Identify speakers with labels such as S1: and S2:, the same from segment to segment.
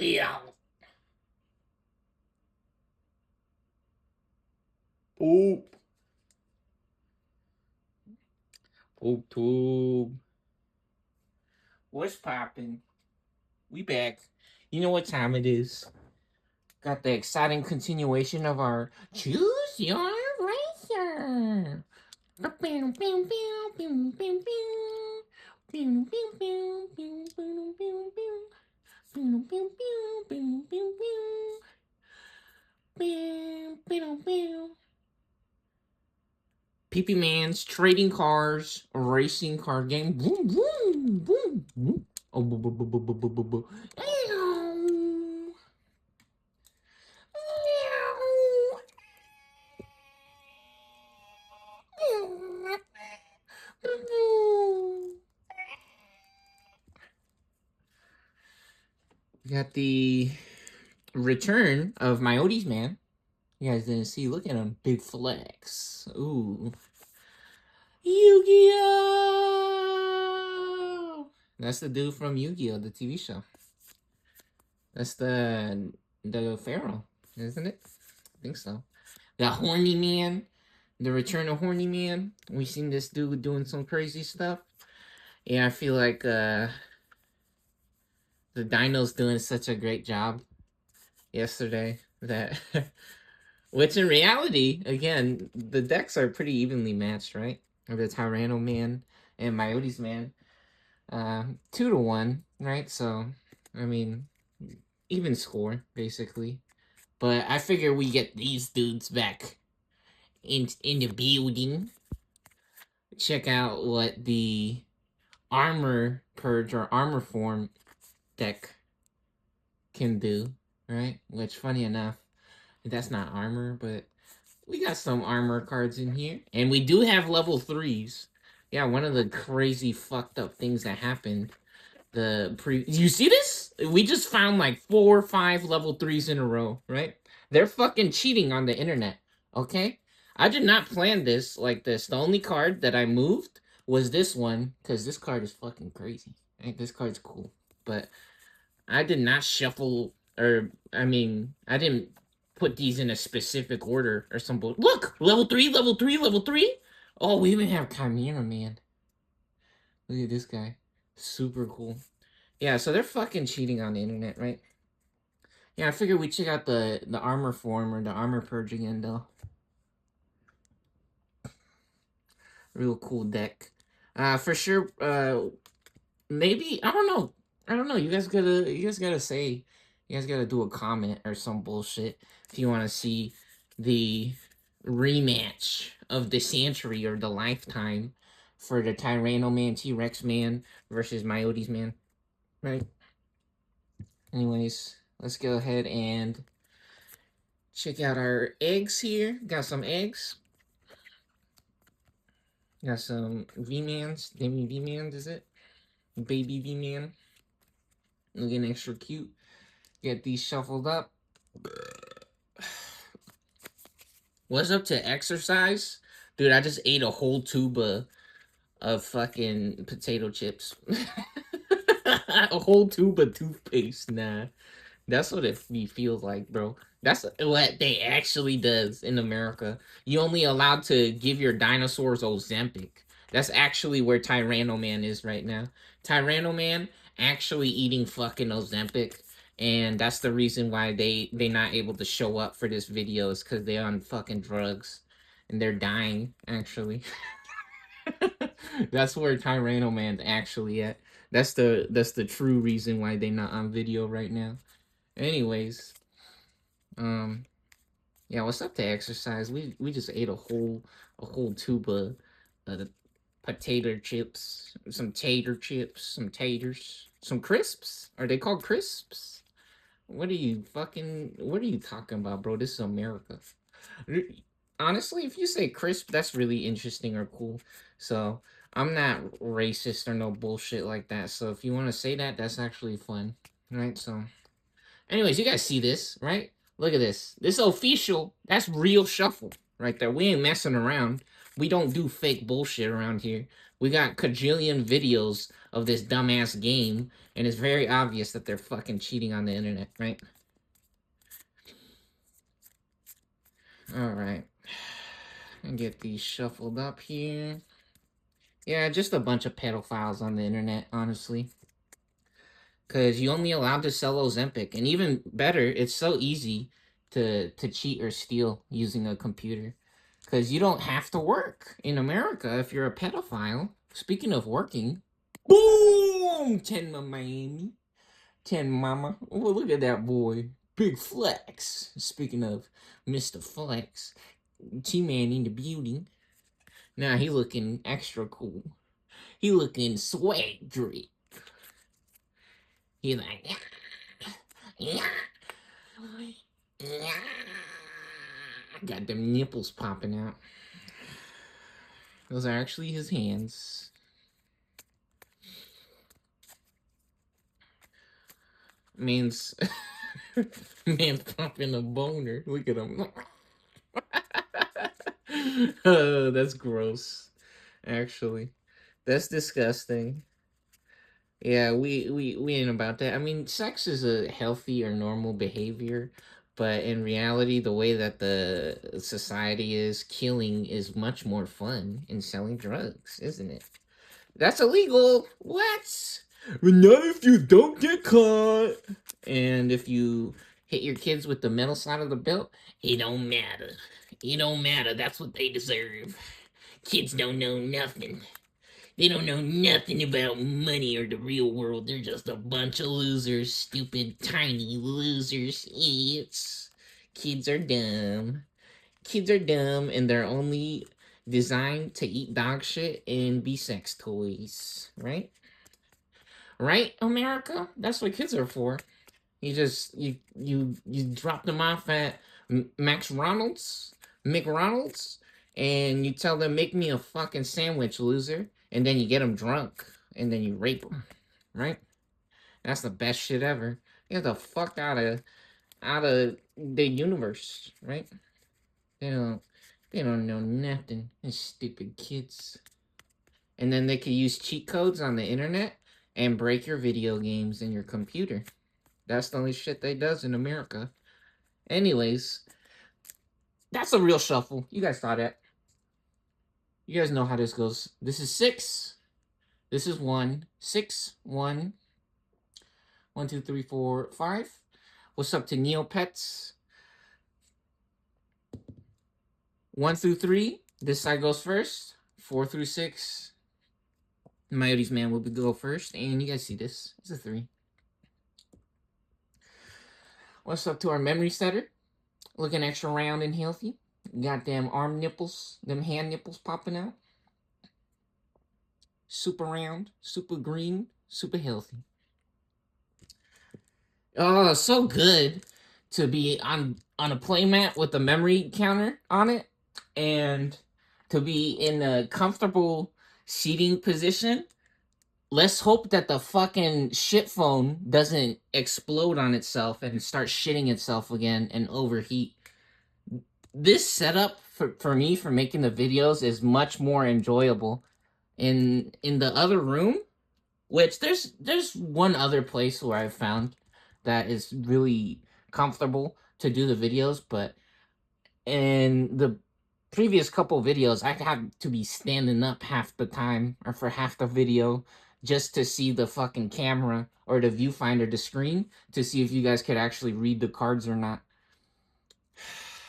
S1: Yeah. Poop. Poop tube. What's poppin'? We back. You know what time it is. Got the exciting continuation of our Choose Your Racer. PP Man's trading cars, racing car game. Boom, boom, boom, boom. Oh, boo, boo, boo, boo, boo, boo, boo, boo. Meow. Meow. We got the return of myotisman. You guys didn't see. Look at him. Big flex. Ooh. Yu-Gi-Oh! That's the dude from Yu-Gi-Oh, the TV show. That's the pharaoh, isn't it? I think so. The horny man. The return of horny man. We seen this dude doing some crazy stuff. Yeah, I feel like the Dino's doing such a great job yesterday that which in reality, again, the decks are pretty evenly matched, right? The Tyranno Man and myotisman. 2-1, right? So I mean, even score, basically. But I figure we get these dudes back in the building. Check out what the armor purge or armor form deck can do, right? Which, funny enough, that's not armor, but we got some armor cards in here. And we do have level 3s. Yeah, one of the crazy fucked up things that happened. You see this? We just found like 4 or 5 level 3s in a row, right? They're fucking cheating on the internet, okay? I did not plan this like this. The only card that I moved was this one, because this card is fucking crazy. Right? This card's cool. But I did not shuffle, or, I mean, I didn't put these in a specific order or something. Look! Level 3, level 3, level 3! Oh, we even have Chimera Man. Look at this guy. Super cool. Yeah, so they're fucking cheating on the internet, right? Yeah, I figured we'd check out the armor form or the armor purge again, though. Real cool deck. For sure, maybe, I don't know. I don't know. You guys gotta say, you guys gotta do a comment or some bullshit if you want to see the rematch of the century or the lifetime for the Tyranno Man, T-Rex Man versus myotisman, right? Anyways, let's go ahead and check out our eggs here. Got some eggs. Got some V-Mans. Demi V-Mans, is it? Baby V-Man. Looking extra cute. Get these shuffled up. What's up to exercise? Dude, I just ate a whole tube of fucking potato chips. A whole tube of toothpaste. Nah. That's what it feels like, bro. That's what they actually does in America. You only allowed to give your dinosaurs Ozempic. That's actually where Tyranno Man is right now. Tyranno Man actually eating fucking Ozempic, and that's the reason why they not able to show up for this video is because they're on fucking drugs, and they're dying actually. That's where Tyranno Man's actually at. That's the true reason why they not on video right now. Anyways, yeah, what's up to exercise? We just ate a whole tube of potato chips, some tater chips, some taters, some crisps. Are they called crisps? What are you talking about, bro? This is America. Honestly, if you say crisp, that's really interesting or cool. So I'm not racist or no bullshit like that. So if you want to say that, that's actually fun, right? So. Anyways, you guys see this, right? Look at this. This official. That's real shuffle right there. We ain't messing around. We don't do fake bullshit around here. We got cajillion videos of this dumbass game, and it's very obvious that they're fucking cheating on the internet, right? Alright. And get these shuffled up here. Yeah, just a bunch of pedophiles on the internet, honestly. Because you only allowed to sell Ozempic. And even better, it's so easy to cheat or steal using a computer. Because you don't have to work in America if you're a pedophile. Speaking of working, boom! 10 Miami. 10 mama. Oh, look at that boy. Big flex. Speaking of Mr. Flex, T-Man in the beauty. Now he looking extra cool. He looking swag drip. He like, yeah, yeah. Got them nipples popping out. Those are actually his hands. Man's popping a boner. Look at him. Oh, that's gross. Actually, that's disgusting. Yeah, we ain't about that. I mean, sex is a healthy or normal behavior, but in reality, the way that the society is, killing is much more fun in selling drugs, isn't it? That's illegal. What? Well, not if you don't get caught. And if you hit your kids with the metal side of the belt, it don't matter. It don't matter. That's what they deserve. Kids don't know nothing. They don't know nothing about money or the real world. They're just a bunch of losers, stupid, tiny losers, idiots. Kids are dumb. Kids are dumb, and they're only designed to eat dog shit and be sex toys, right? Right, America? That's what kids are for. You drop them off at Max Ronald's, McRonald's, and you tell them make me a fucking sandwich, loser, and then you get them drunk, and then you rape them, right? That's the best shit ever. Get the fuck out of the universe, right? They don't they don't know nothing. These stupid kids. And then they could use cheat codes on the internet and break your video games and your computer. That's the only shit they does in America. Anyways, that's a real shuffle. You guys saw that. You guys know how this goes. This is 6. This is 1. 6, 1. 1, 2, 3, 4, 5. What's up to Neopets? 1 through 3. This side goes first. 4 through 6. myotisman will go first. And you guys see this. It's a 3. What's up to our memory setter? Looking extra round and healthy. Got them arm nipples, them hand nipples popping out. Super round, super green, super healthy. Oh, so good to be on a playmat with a memory counter on it, and to be in a comfortable seating position. Let's hope that the fucking shit phone doesn't explode on itself and start shitting itself again and overheat. This setup for me for making the videos is much more enjoyable. In the other room, which there's one other place where I've found that is really comfortable to do the videos, but in the previous couple videos I had to be standing up half the time or for half the video just to see the fucking camera or the viewfinder, the screen, to see if you guys could actually read the cards or not.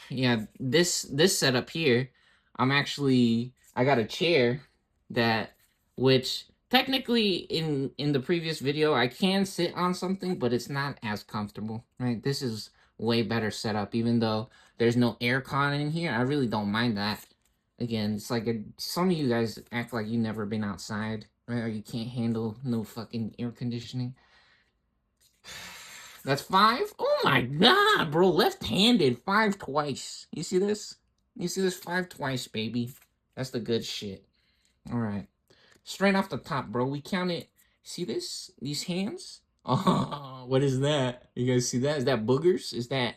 S1: Yeah, this setup here, I got a chair that, which technically in the previous video I can sit on something, but it's not as comfortable, right? This is way better setup, even though there's no air con in here. I really don't mind that. Again, it's like some of you guys act like you never been outside, right? Or you can't handle no fucking air conditioning. That's 5. Oh my god, bro. Left-handed. 5 twice. You see this? You see this? 5 twice, baby. That's the good shit. Alright. Straight off the top, bro. We counted. See this? These hands? Oh, what is that? You guys see that? Is that boogers? Is that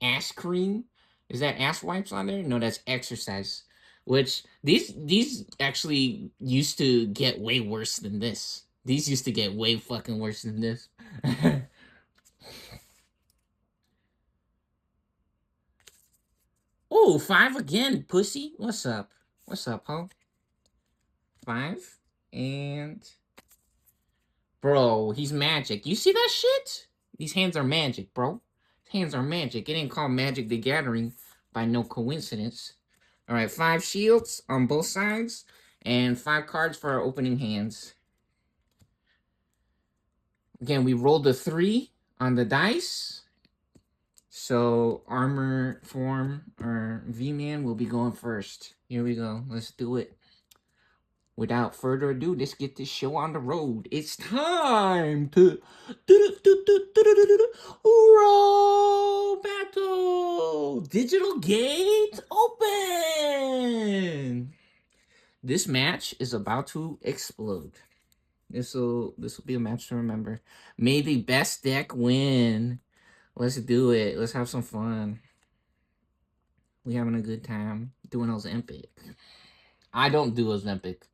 S1: ass cream? Is that ass wipes on there? No, that's exercise. Which, these actually used to get way worse than this. These used to get way fucking worse than this. Oh, 5 again, pussy. What's up? What's up, ho? 5. And... Bro, he's magic. You see that shit? These hands are magic, bro. These hands are magic. It ain't called Magic the Gathering by no coincidence. Alright, 5 shields on both sides. And 5 cards for our opening hands. Again, we rolled a 3 on the dice. So, armor form or V-Man will be going first. Here we go. Let's do it. Without further ado, let's get this show on the road. It's time to roll battle. Digital gate open. This match is about to explode. This will be a match to remember. May the best deck win. Let's do it. Let's have some fun. We having a good time doing Ozempic. I don't do Ozempic.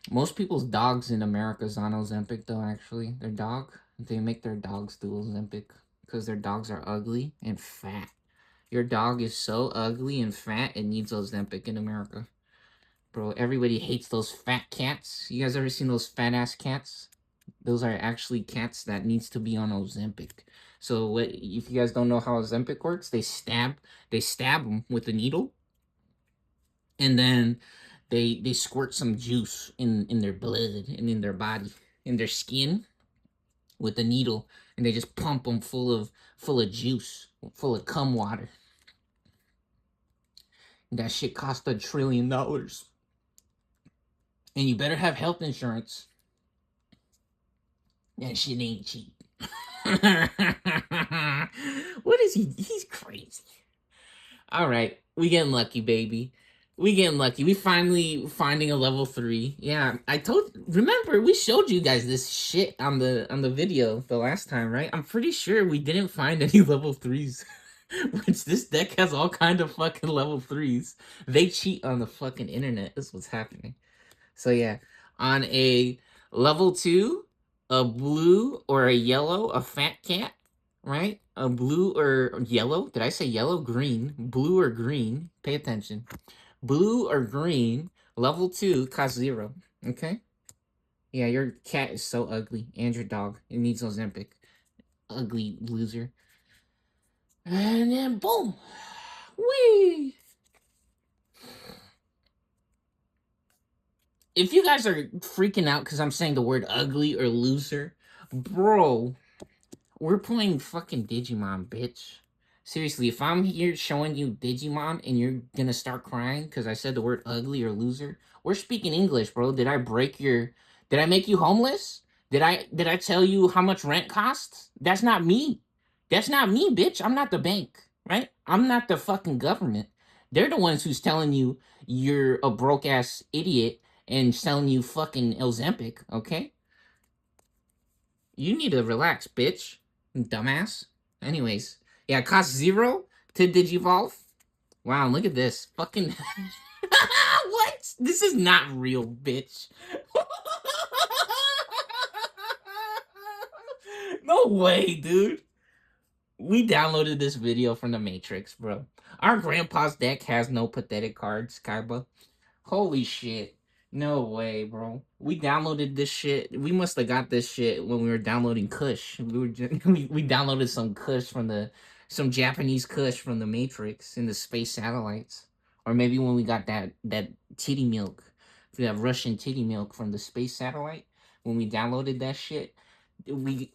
S1: Most people's dogs in America is on Ozempic though. Actually, their dog. They make their dogs do Ozempic because their dogs are ugly and fat. Your dog is so ugly and fat it needs Ozempic in America. Bro, everybody hates those fat cats. You guys ever seen those fat ass cats? Those are actually cats that needs to be on Ozempic. So what? If you guys don't know how Ozempic works, they stab them with a needle, and then they squirt some juice in their blood and in their body, in their skin, with a needle, and they just pump them full of juice, full of cum water. And that shit cost $1 trillion. And you better have health insurance. That shit ain't cheap. What is he? He's crazy. All right, we getting lucky, baby. We getting lucky. We finally finding a level 3. Yeah, remember we showed you guys this shit on the video the last time, right? I'm pretty sure we didn't find any level 3s. Which this deck has all kind of fucking level 3s. They cheat on the fucking internet. That's what's happening. So yeah, on a level 2, a blue or a yellow, a fat cat, right? A blue or yellow. Did I say yellow? Green. Blue or green. Pay attention. Blue or green, level 2, cost 0. Okay? Yeah, your cat is so ugly. And your dog. It needs Ozempic. Ugly loser. And then boom! Whee! If you guys are freaking out because I'm saying the word ugly or loser, bro, we're playing fucking Digimon, bitch. Seriously, if I'm here showing you Digimon and you're gonna start crying because I said the word ugly or loser, we're speaking English, bro. Did I make you homeless? Did I tell you how much rent costs? That's not me. That's not me, bitch. I'm not the bank, right? I'm not the fucking government. They're the ones who's telling you you're a broke ass idiot and selling you fucking Ozempic, okay? You need to relax, bitch. Dumbass. Anyways, yeah, it costs 0 to Digivolve. Wow, look at this. Fucking... What? This is not real, bitch. No way, dude. We downloaded this video from the Matrix, bro. Our grandpa's deck has no pathetic cards, Kaiba. Holy shit. No way, bro. We downloaded this shit. We must have got this shit when we were downloading Kush. We downloaded some Kush from some Japanese Kush from the Matrix in the space satellites. Or maybe when we got that titty milk, that Russian titty milk from the space satellite, when we downloaded that shit, we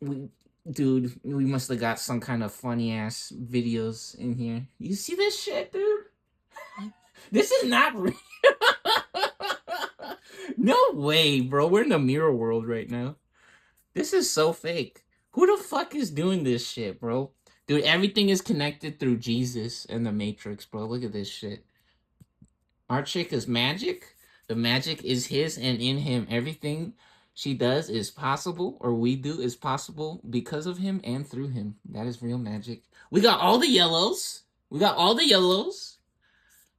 S1: dude, we must have got some kind of funny ass videos in here. You see this shit, dude? This is not real. No way, bro. We're in the mirror world right now. This is so fake. Who the fuck is doing this shit, bro? Dude, everything is connected through Jesus and the Matrix, bro. Look at this shit. Our chick is magic. The magic is his and in him. Everything she does is possible, or we do is possible because of him and through him. That is real magic. We got all the yellows. We got all the yellows.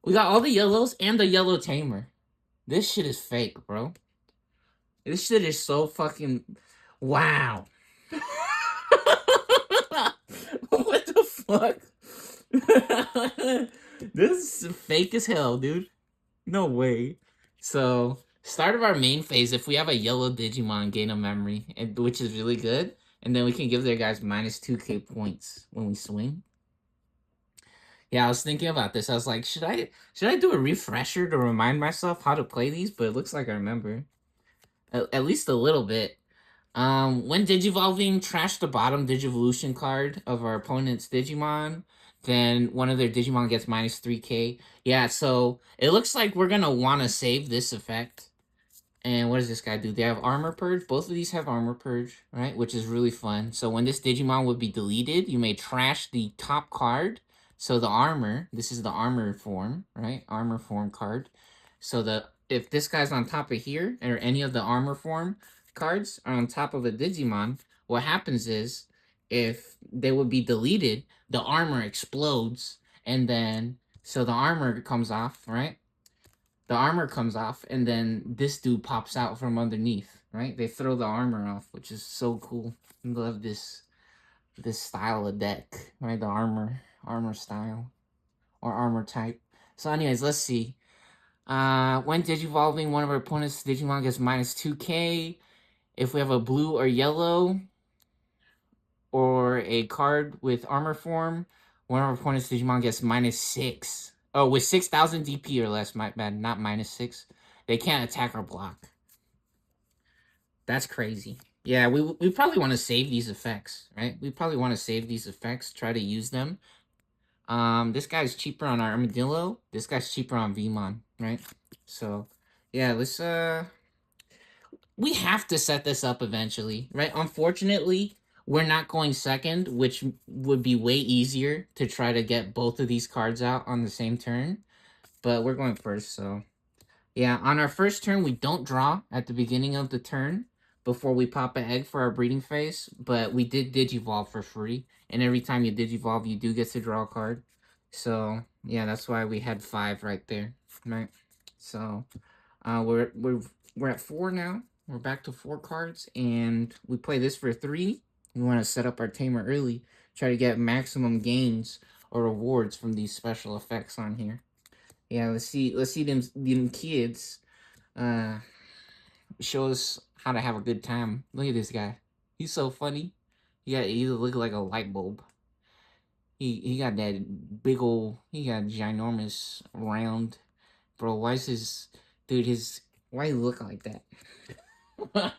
S1: We got all the yellows and the yellow tamer. This shit is fake, bro. This shit is so fucking... Wow. What the fuck? This is fake as hell, dude. No way. So, start of our main phase, if we have a yellow Digimon, gain a memory, which is really good. And then we can give their guys minus 2k points when we swing. Yeah, I was thinking about this. I was like, should I do a refresher to remind myself how to play these? But it looks like I remember. At least a little bit. When Digivolving, trash the bottom Digivolution card of our opponent's Digimon. Then one of their Digimon gets minus 3k. Yeah, so it looks like we're gonna want to save this effect. And what does this guy do? They have Armor Purge. Both of these have Armor Purge, right? Which is really fun. So when this Digimon would be deleted, you may trash the top card. So the armor, this is the armor form, right? Armor form card. So if this guy's on top of here, or any of the armor form cards are on top of a Digimon, what happens is, if they would be deleted, the armor explodes, and then, so the armor comes off, right? The armor comes off, and then this dude pops out from underneath, right? They throw the armor off, which is so cool. I love this style of deck, right? The armor style, or armor type. So anyways, let's see. When Digivolving, one of our opponent's Digimon gets minus 2k. If we have a blue or yellow, or a card with armor form, one of our opponent's Digimon gets minus 6. Oh, with 6,000 DP or less, my bad, not minus 6. They can't attack or block. That's crazy. Yeah, we probably want to save these effects, right? We probably want to save these effects, try to use them. This guy's cheaper on our Armadillo. This guy's cheaper on veeman, right? So, yeah, we have to set this up eventually, right? Unfortunately, we're not going second, which would be way easier to try to get both of these cards out on the same turn. But we're going first, so... Yeah, on our first turn, we don't draw at the beginning of the turn before we pop an egg for our breeding phase, but we did Digivolve for free, and every time you Digivolve, you do get to draw a card. So, yeah, that's why we had 5 right there, right? So, we're at 4 now. We're back to 4 cards, and we play this for 3. We want to set up our tamer early, try to get maximum gains or rewards from these special effects on here. Yeah, let's see them kids show us how to have a good time. Look at this guy. He's so funny. He look like a light bulb. He got that big old, he got ginormous round. Bro, why is why he look like that?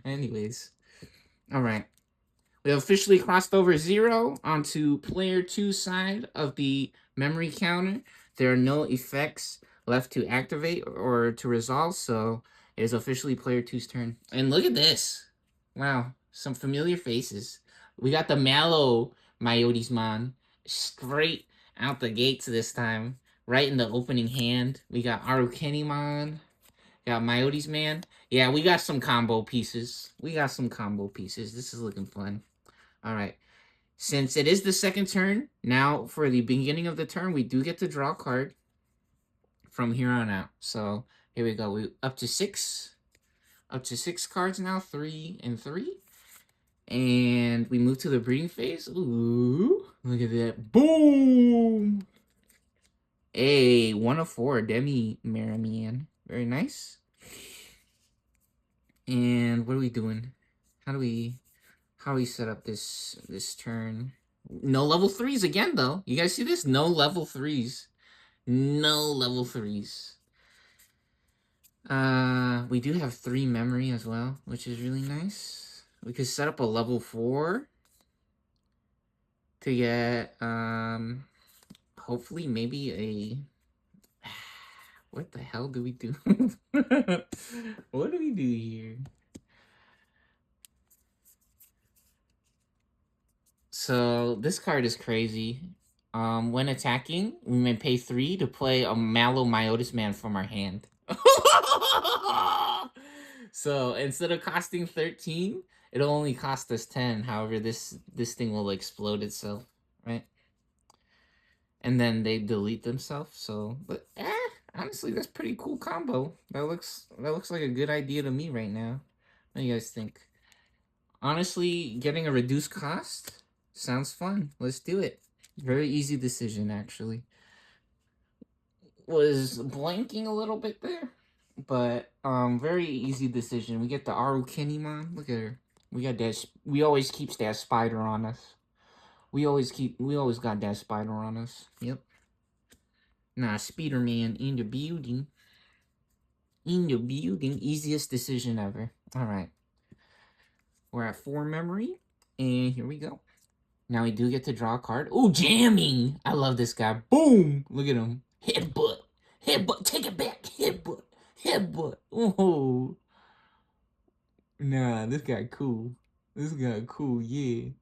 S1: Anyways. Alright. We have officially crossed over 0 onto player 2's side of the memory counter. There are no effects left to activate or to resolve, so it is officially player 2's turn. And look at this. Wow, some familiar faces. We got the Mallow myotisman straight out the gates this time. Right in the opening hand. We got Arukenimon. Got myotisman. Yeah, we got some combo pieces. This is looking fun. Alright. Since it is the second turn, now for the beginning of the turn, we do get to draw a card from here on out. So, here we go. We up to 6. Up to 6 cards now. 3 and 3. And we move to the breeding phase. Ooh. Look at that. Boom! A 1 of 4. Demi Maramian. Very nice. And what are we doing? How do we set up this turn? No level 3s again, though. You guys see this? No level 3s. No level 3s. We do have 3 memory as well, which is really nice. We could set up a level 4 to get, hopefully maybe a... What the hell do we do? What do we do here? So, this card is crazy. When attacking, we may pay 3 to play a Mallow Myotisman from our hand. So, instead of costing 13, it'll only cost us 10. However, this thing will explode itself, right? And then they delete themselves, so... But, Honestly, that's pretty cool combo. That looks like a good idea to me right now. What do you guys think? Honestly, getting a reduced cost sounds fun. Let's do it. Very easy decision, actually. Was blanking a little bit there, but very easy decision. We get the Aru Kinimon. Look at her. We got that. We always keeps that spider on us. We always got that spider on us. Yep. Nah, Spiderman in the building. In the building. Easiest decision ever. All right. We're at 4 memory, and here we go. Now we do get to draw a card. Oh, jamming! I love this guy. Boom! Look at him. Headbutt. Headbutt. Take it back. Headbutt. Headbutt. Oh. Nah, this guy cool. This guy cool, yeah.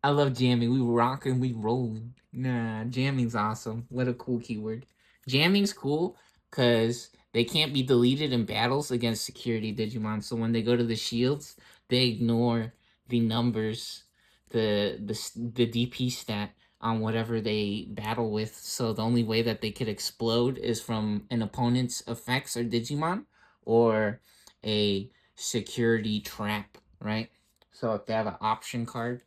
S1: I love jamming. We rocking, we rolling. Nah, jamming's awesome. What a cool keyword. Jamming's cool because they can't be deleted in battles against security Digimon. So when they go to the shields, they ignore the numbers, the DP stat on whatever they battle with. So the only way that they could explode is from an opponent's effects or Digimon or a security trap, right? So if they have an option card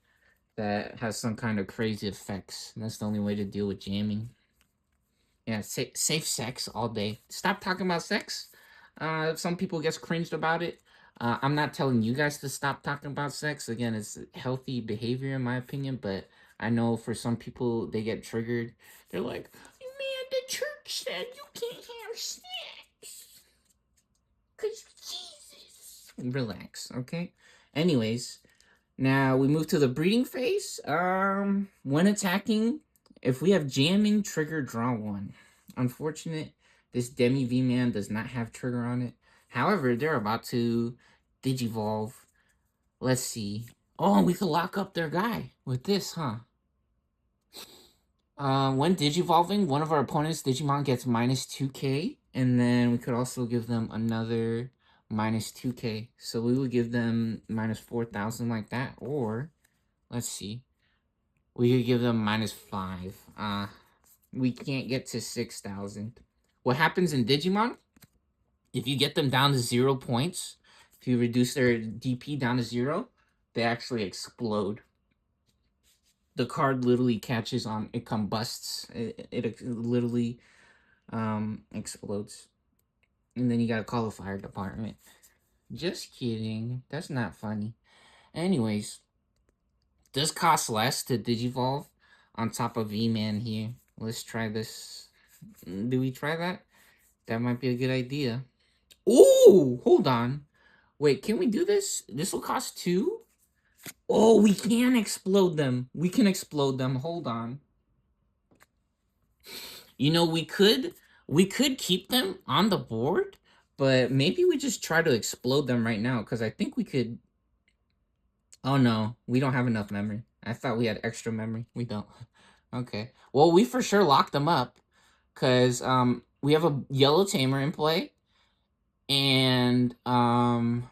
S1: that has some kind of crazy effects. That's the only way to deal with jamming. Yeah, safe sex all day. Stop talking about sex. Some people get cringed about it. I'm not telling you guys to stop talking about sex. Again, it's healthy behavior in my opinion, but I know for some people they get triggered. They're like, man, the church said you can't have sex. Cause Jesus. Relax, okay? Anyways, now we move to the breeding phase. When attacking, if we have jamming, trigger, draw one. Unfortunate, this Demi V-Man does not have trigger on it. However, they're about to digivolve. Let's see. Oh, we could lock up their guy with this, huh? When digivolving, one of our opponent's Digimon gets minus 2k, and then we could also give them another minus 2k. So we would give them minus 4,000 like that, or let's see. We could give them minus 5. We can't get to 6,000. What happens in Digimon? If you get them down to 0 points, if you reduce their DP down to 0, they actually explode. The card literally catches on, it combusts. It literally explodes. And then you gotta call the fire department. Just kidding. That's not funny. Anyways, does cost less to digivolve on top of V-Man here. Let's try this. Do we try that? That might be a good idea. Ooh, hold on. Wait, can we do this? This will cost 2? Oh, we can explode them. We can explode them. Hold on. You know, we could keep them on the board, but maybe we just try to explode them right now because I think we could. Oh no, we don't have enough memory. I thought we had extra memory. We don't. Okay. Well, we for sure locked them up because we have a yellow tamer in play, and one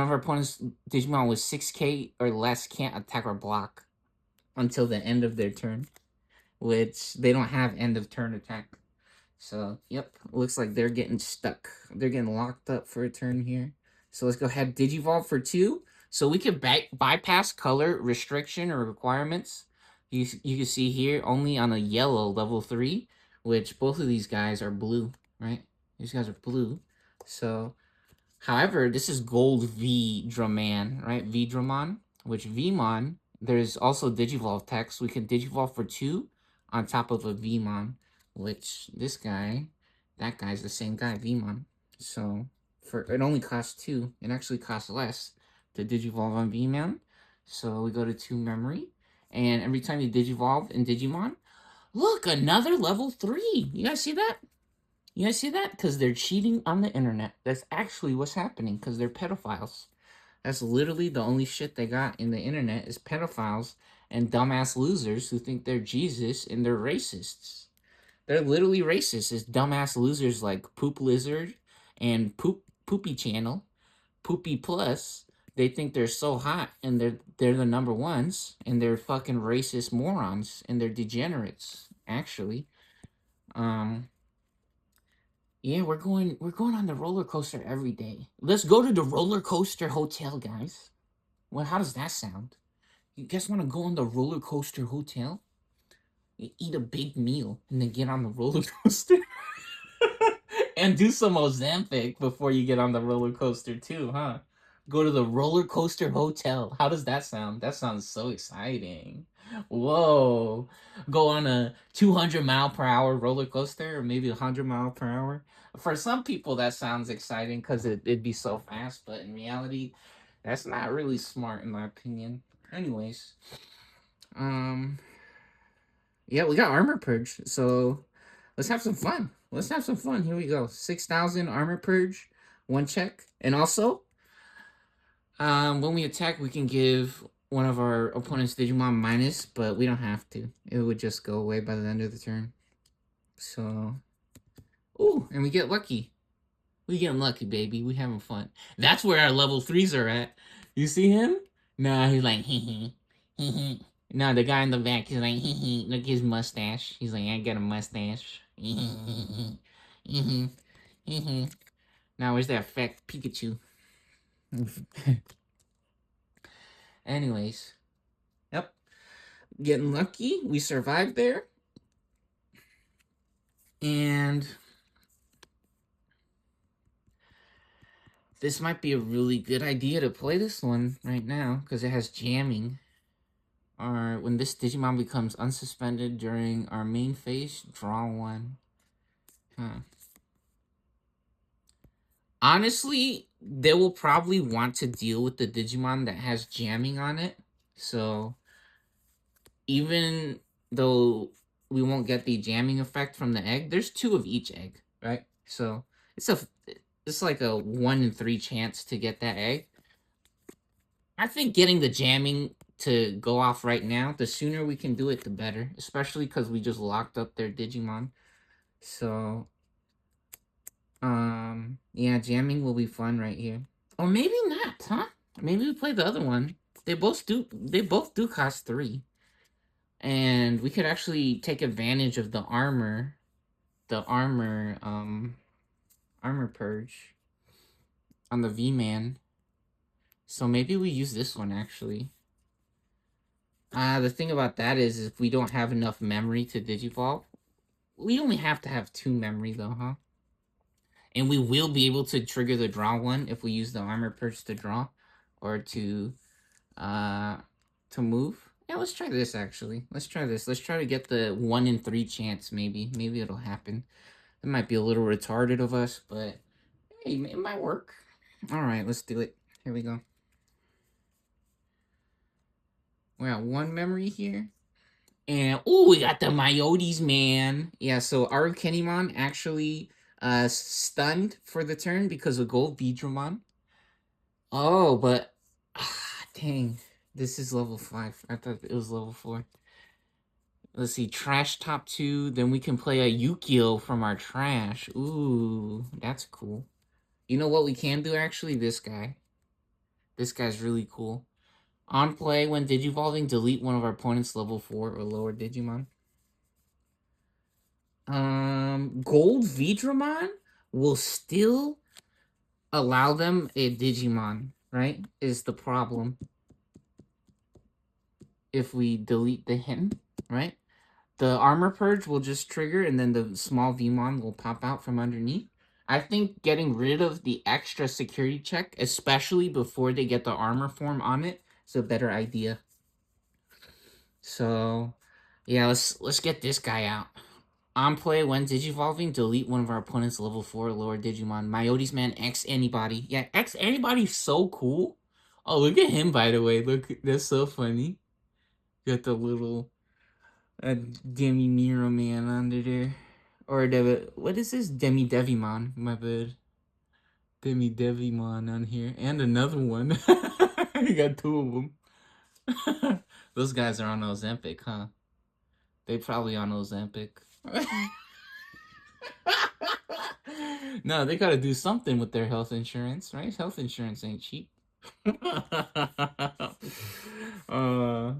S1: of our opponents Digimon with 6k or less can't attack or block until the end of their turn, which they don't have end of turn attack. So, yep, looks like they're getting stuck. They're getting locked up for a turn here. So let's go ahead, Digivolve for 2. So we can bypass color restriction or requirements. You can see here, only on a yellow level 3, which both of these guys are blue, right? These guys are blue. So, however, this is gold V-Draman, right? V-Dramon, which Vmon, there's also Digivolve text. We can Digivolve for 2 on top of a Vmon, which this guy, that guy's the same guy, Vmon. So, for it only costs 2. It actually costs less to Digivolve on Vmon. So, we go to 2 memory. And every time you Digivolve in Digimon, look, another level 3. You guys see that? You guys see that? Because they're cheating on the internet. That's actually what's happening, because they're pedophiles. That's literally the only shit they got in the internet is pedophiles and dumbass losers who think they're Jesus and they're racists. They're literally racist. It's dumbass losers like Poop Lizard and Poopy Channel, Poopy Plus. They think they're so hot and they're the number ones and they're fucking racist morons and they're degenerates, actually. Um, yeah, we're going on the roller coaster every day. Let's go to the roller coaster hotel, guys. Well, how does that sound? You guys want to go on the roller coaster hotel? You eat a big meal and then get on the roller coaster and do some Ozempic before you get on the roller coaster too, huh? Go to the roller coaster hotel. How does that sound? That sounds so exciting. Whoa. Go on a 200-mile-per-hour roller coaster or maybe 100 mile per hour. For some people, that sounds exciting because it'd be so fast, but in reality, that's not really smart in my opinion. Anyways, um, yeah, we got armor purge, so let's have some fun. Let's have some fun. Here we go. 6,000 armor purge, one check, and also, when we attack, we can give one of our opponent's Digimon minus, but we don't have to. It would just go away by the end of the turn. So, ooh, and we get lucky. We getting lucky, baby. We having fun. That's where our level 3s are at. You see him? Nah, he's like, hee hee. No, the guy in the back, he's like, hee. Look at his mustache. He's like, I got a mustache. Now, where's that fat Pikachu? Anyways. Yep. Getting lucky. We survived there. And this might be a really good idea to play this one right now because it has jamming. Or when this Digimon becomes unsuspended during our main phase, draw one. Huh. Honestly, they will probably want to deal with the Digimon that has jamming on it. So, even though we won't get the jamming effect from the egg, there's 2 of each egg, right? So, it's like a 1 in 3 chance to get that egg. I think getting the jamming to go off right now, the sooner we can do it, the better. Especially because we just locked up their Digimon. So, yeah, jamming will be fun right here. Or maybe not, huh? Maybe we play the other one. They both do cost 3. And we could actually take advantage of the armor, armor purge on the V-Man. So maybe we use this one actually. The thing about that is if we don't have enough memory to digivolve, we only have to have 2 memory though, huh? And we will be able to trigger the draw one if we use the armor purge to draw or to move. Yeah, let's try this actually. Let's try this. Let's try to get the 1 in 3 chance maybe. Maybe it'll happen. It might be a little retarded of us, but hey, it might work. All right, let's do it. Here we go. We're at 1 memory here. And, oh, we got the myotisman. Yeah, so Arukenimon actually stunned for the turn because of Gold Beedramon. Oh, but, dang. This is level 5. I thought it was level 4. Let's see, trash top 2. Then we can play a Yukio from our trash. Ooh, that's cool. You know what we can do, actually? This guy. This guy's really cool. On play, when digivolving, delete one of our opponent's level 4 or lower Digimon. Gold Veedramon will still allow them a Digimon, right? Is the problem. If we delete the him, right? The armor purge will just trigger and then the small Veemon will pop out from underneath. I think getting rid of the extra security check, especially before they get the armor form on it, is a better idea. So, yeah, let's get this guy out. On play, when digivolving, delete one of our opponent's level 4 or lower Digimon. myotisman X anybody. Yeah, X anybody's so cool. Oh, look at him, by the way. Look, that's so funny. Got the little Demi Miro man under there. Or the, what is this? Demi Devimon. My bad. Demi Devimon on here. And another one. You got 2 of them. Those guys are on Ozempic, huh? They probably on Ozempic. No, they gotta do something with their health insurance, right? Health insurance ain't cheap. uh,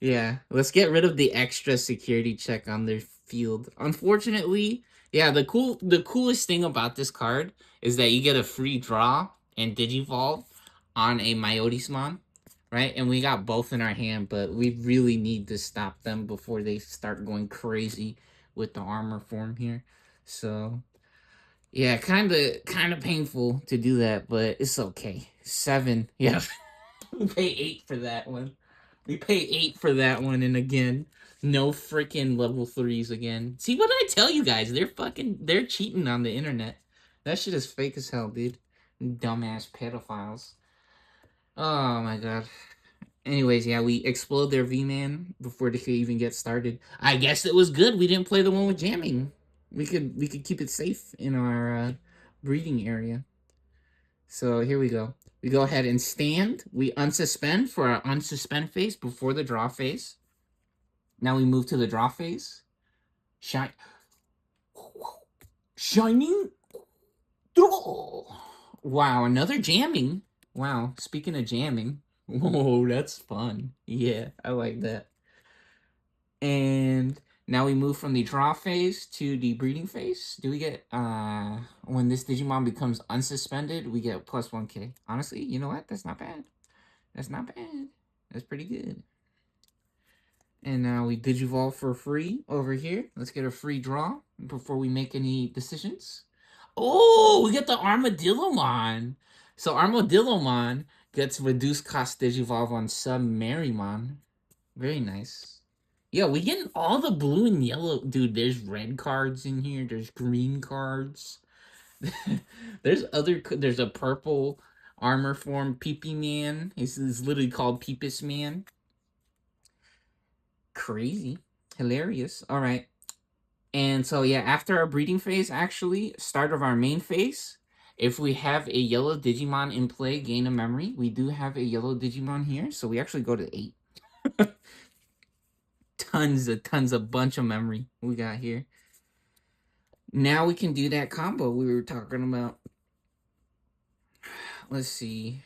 S1: yeah. Let's get rid of the extra security check on their field. Unfortunately, yeah, the coolest thing about this card is that you get a free draw and digivolve on a myotisman, right? And we got both in our hand, but we really need to stop them before they start going crazy with the armor form here. So yeah, kind of painful to do that, but it's okay. 7, yeah. We pay 8 for that one. We pay 8 for that one, and again, no freaking level 3s again. See, what did I tell you guys? They're cheating on the internet. That shit is fake as hell, dude. Dumbass pedophiles. Oh my god. Anyways, yeah, we explode their V-Man before they could even get started. I guess it was good we didn't play the one with jamming. We could keep it safe in our breeding area. So here we go. We go ahead and stand. We unsuspend for our unsuspend phase before the draw phase. Now we move to the draw phase. Shine. Shining. Draw. Wow, another jamming. Wow, speaking of jamming. Whoa, that's fun. Yeah, I like that. And now we move from the draw phase to the breeding phase. Do we get, when this Digimon becomes unsuspended, we get plus 1k. Honestly, you know what? That's not bad. That's not bad. That's pretty good. And now we digivolve for free over here. Let's get a free draw before we make any decisions. Oh, we get the Armadillomon. So Armadillomon gets reduced cost digivolve on Submarymon. Very nice. Yeah, we getting all the blue and yellow. Dude, there's red cards in here. There's green cards. There's a purple armor form Peepee Man. This is literally called Peepus Man. Crazy. Hilarious. All right. And so, yeah, after our breeding phase, actually, start of our main phase, if we have a yellow Digimon in play, gain a memory. We do have a yellow Digimon here, so we actually go to 8. tons of bunch of memory we got here. Now we can do that combo we were talking about. Let's see.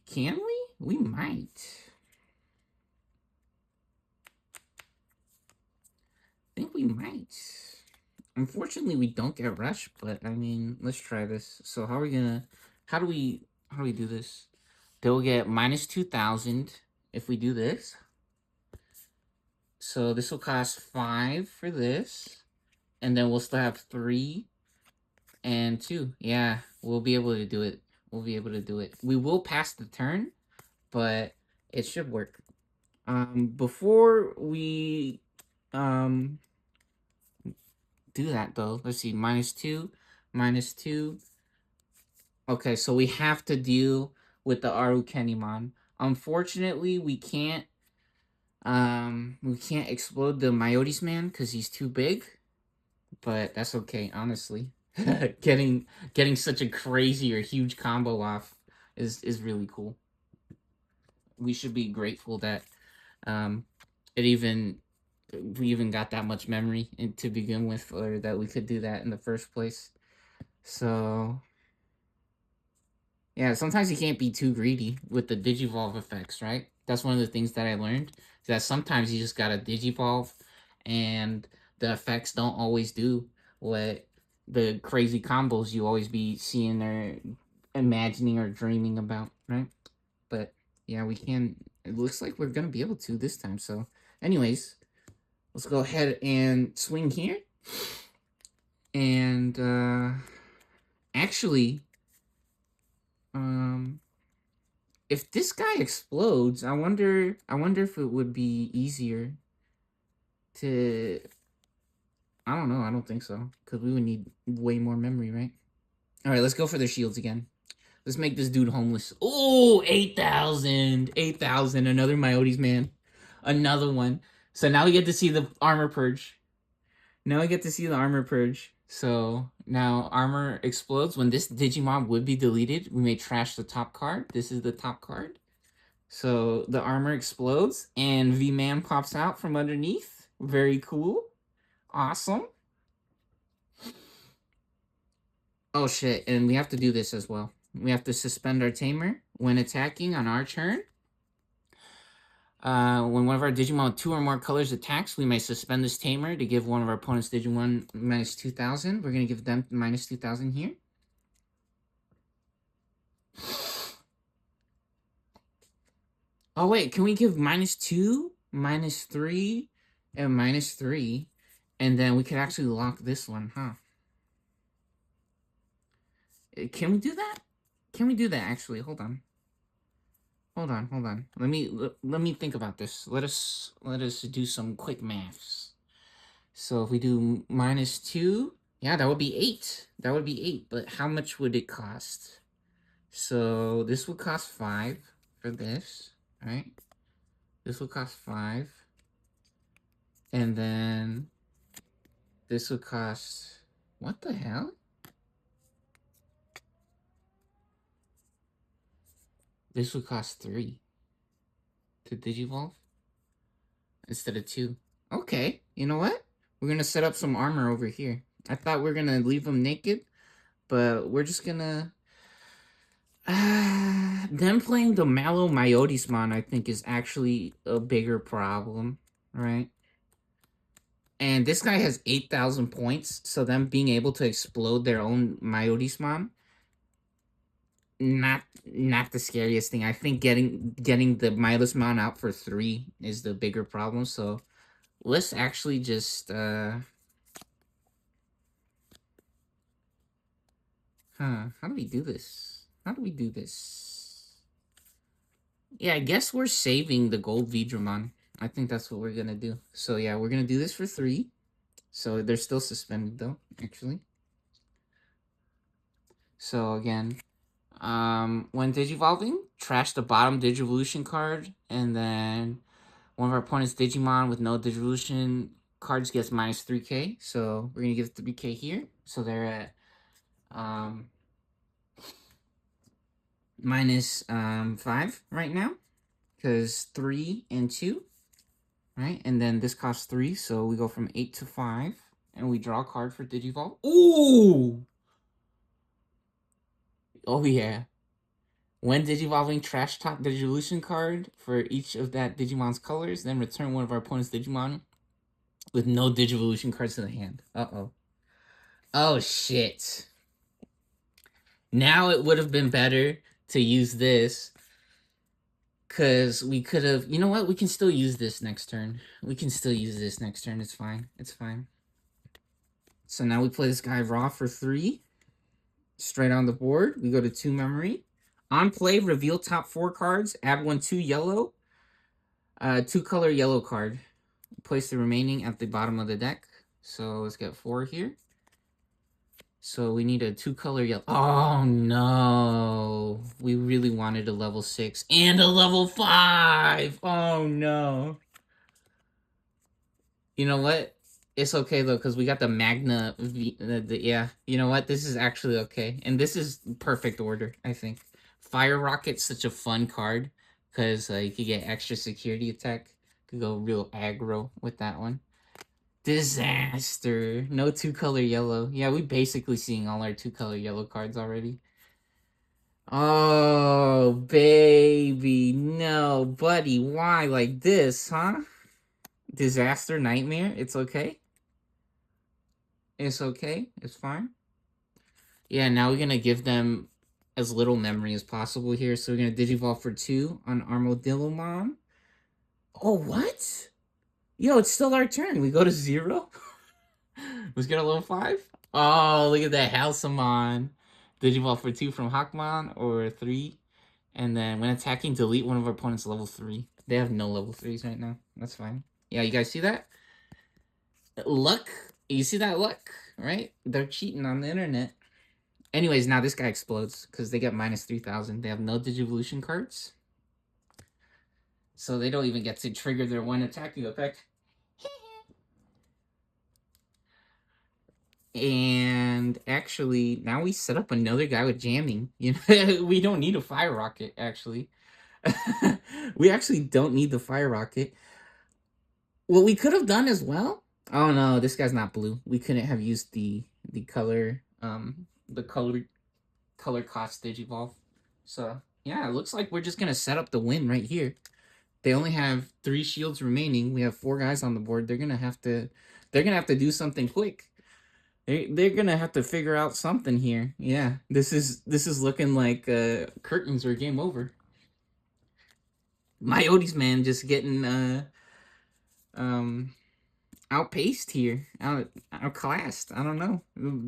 S1: Can we? We might. I think we might. Unfortunately, we don't get rush, but I mean, let's try this. So how are we gonna? How do we do this? They'll get minus 2,000 if we do this. So this will cost 5 for this, and then we'll still have 3 and 2. Yeah, we'll be able to do it. We'll be able to do it. We will pass the turn, but it should work. Before we do that though, let's see, minus 2, minus 2. Okay, so we have to deal with the Arukenimon. Unfortunately, we can't explode the Myotisman because he's too big. But that's okay, honestly. getting such a crazy or huge combo off is really cool. We should be grateful that we even got that much memory to begin with, or that we could do that in the first place. So yeah, sometimes you can't be too greedy with the digivolve effects, right? That's one of the things that I learned. Is that sometimes you just gotta digivolve, and the effects don't always do what the crazy combos you always be seeing or imagining or dreaming about, right? But yeah, we can. It looks like we're gonna be able to this time. So, anyways, let's go ahead and swing here. And actually, if this guy explodes, I wonder if it would be easier to. I don't know. I don't think so, because we would need way more memory, right? All right, let's go for their shields again. Let's make this dude homeless. Oh, 8,000. 8,000. Another Myotisman. Another one. So now we get to see the armor purge. Now I get to see the armor purge. So now armor explodes. When this Digimon would be deleted, we may trash the top card. This is the top card. So the armor explodes and V-Man pops out from underneath. Very cool. Awesome. Oh shit, and we have to do this as well. We have to suspend our tamer when attacking on our turn. When one of our Digimon with 2 or more colors attacks, we may suspend this tamer to give one of our opponent's Digimon minus 2,000. We're going to give them minus 2,000 here. Oh, wait. Can we give minus 2, minus 3, and minus 3? And then we could actually lock this one, huh? Can we do that? Can we do that, actually? Hold on. Hold on. Let me think about this. Let us do some quick maths. So if we do minus 2, yeah, that would be 8. That would be 8. But how much would it cost? So this would cost 5 for this, right? This would cost 5. And then this would cost... What the hell? This would cost 3 to Digivolve instead of 2. Okay, you know what? We're going to set up some armor over here. I thought we were going to leave them naked, but we're just going to... them playing the Mallow myotisman, I think, is actually a bigger problem, right? And this guy has 8,000 points, so them being able to explode their own myotisman, not the scariest thing. I think getting the myotisman out for 3 is the bigger problem. So let's actually just how do we do this? How do we do this? Yeah, I guess we're saving the gold Vidramon. I think that's what we're gonna do. So yeah, we're gonna do this for 3. So they're still suspended though, actually. So again, when Digivolving, trash the bottom Digivolution card, and then one of our opponent's Digimon with no Digivolution cards gets minus 3k. So we're gonna give 3k here. So they're at minus 5 right now, because 3 and 2, right? And then this costs 3, so we go from 8 to 5, and we draw a card for Digivolve. Ooh! Oh yeah. When Digivolving, trash top Digivolution card for each of that Digimon's colors, then return one of our opponent's Digimon with no Digivolution cards in the hand. Uh-oh. Oh, shit. Now it would have been better to use this, because we could have... You know what? We can still use this next turn. We can still use this next turn. It's fine. It's fine. So now we play this guy raw for 3. Straight on the board. We go to 2 memory. On play, reveal top 4 cards. Add 1 2 yellow. 2 color yellow card. Place the remaining at the bottom of the deck. So let's get 4 here. So we need a 2 color yellow. Oh no. We really wanted a level 6 and a level 5. Oh no. You know what? It's okay though, because we got the magna. Yeah, you know what? This is actually okay. And this is perfect order, I think. Fire Rocket's such a fun card, because you could get extra security attack. Could go real aggro with that one. Disaster. No 2 color yellow. Yeah, we basically seeing all our 2 color yellow cards already. Oh, baby. No, buddy. Why like this, huh? Disaster, nightmare. It's okay. It's okay. It's fine. Yeah, now we're going to give them as little memory as possible here. So we're going to Digivolve for 2 on Armadillomon. Oh, what? Yo, it's still our turn. We go to 0. Let's get a level 5. Oh, look at that. Halcyon. Digivolve for 2 from Hawkmon, or 3. And then when attacking, delete one of our opponent's level 3. They have no level 3s right now. That's fine. Yeah, you guys see that? Luck. You see that luck, right? They're cheating on the internet. Anyways, now this guy explodes because they get minus 3,000. They have no Digivolution cards. So they don't even get to trigger their one attacking effect. And actually, now we set up another guy with jamming. You know, we don't need a Fire Rocket, actually. We actually don't need the Fire Rocket. What we could have done as well... Oh no, this guy's not blue. We couldn't have used the color cost Digivolve. So yeah, it looks like we're just gonna set up the win right here. They only have 3 shields remaining. We have 4 guys on the board. They're gonna have to do something quick. They're gonna have to figure out something here. Yeah, this is looking like curtains or game over. Myotisman just getting um outpaced here, outclassed. I don't know,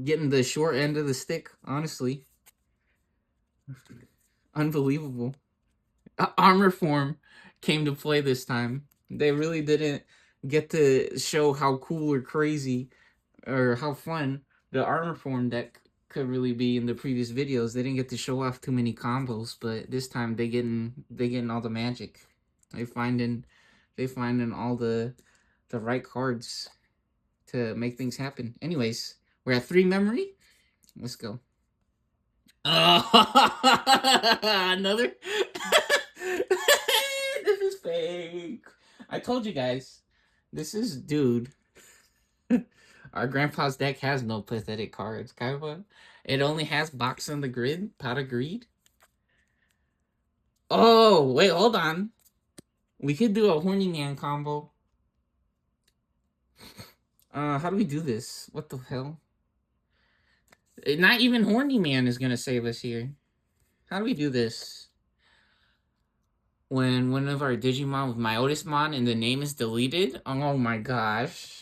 S1: getting the short end of the stick. Honestly, unbelievable. Armor form came to play this time. They really didn't get to show how cool or crazy or how fun the armor form deck could really be in the previous videos. They didn't get to show off too many combos, but this time they getting all the magic. They finding they finding all the right cards to make things happen. Anyways, we're at 3 memory. Let's go. Oh, another. This is fake. I told you guys. This is dude. Our grandpa's deck has no pathetic cards, Kaiwa. It only has Box on the Grid, Pot of Greed. Oh, wait, hold on. We could do a Horny Man combo. How do we do this? What the hell? Not even Horny Man is gonna save us here. How do we do this? When one of our Digimon with myotisman and the name is deleted? Oh my gosh.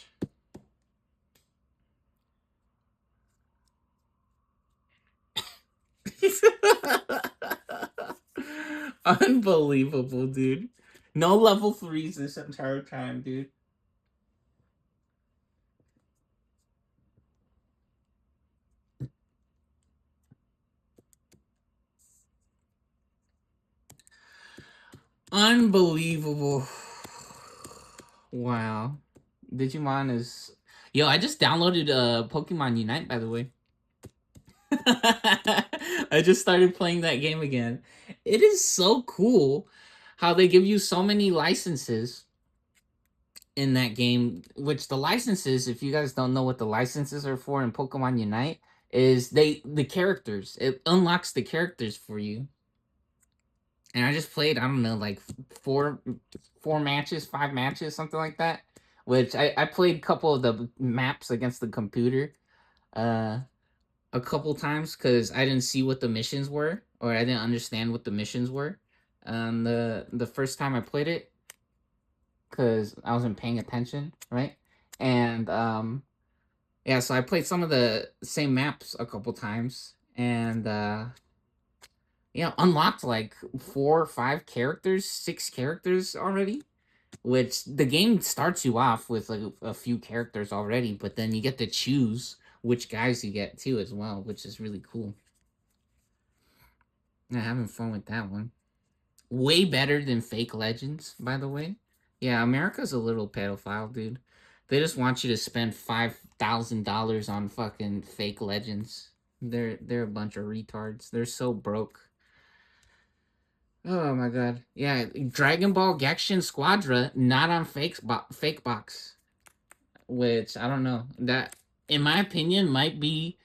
S1: Unbelievable, dude. No level 3s this entire time, dude. Unbelievable. Wow. Digimon is... Yo, I just downloaded Pokemon Unite, by the way. I just started playing that game again. It is so cool how they give you so many licenses in that game, which the licenses, if you guys don't know what the licenses are for in Pokemon Unite, is the characters. It unlocks the characters for you. And I just played, I don't know, like four matches, 5 matches, something like that. Which I played a couple of the maps against the computer uh a couple times because I didn't see what the missions were, or I didn't understand what the missions were. The first time I played it, because I wasn't paying attention, right? And yeah, so I played some of the same maps a couple times, and unlocked like 4 or 5 characters, 6 characters already. Which the game starts you off with like a few characters already, but then you get to choose which guys you get too as well, which is really cool. I'm having fun with that one. Way better than Fake Legends, by the way. Yeah, America's a little pedophile, dude. They just want you to spend $5,000 on fucking Fake Legends. They're a bunch of retards. They're so broke. Oh my god. Yeah, Dragon Ball Genshin Squadra not on fake box, which I don't know. That in my opinion might be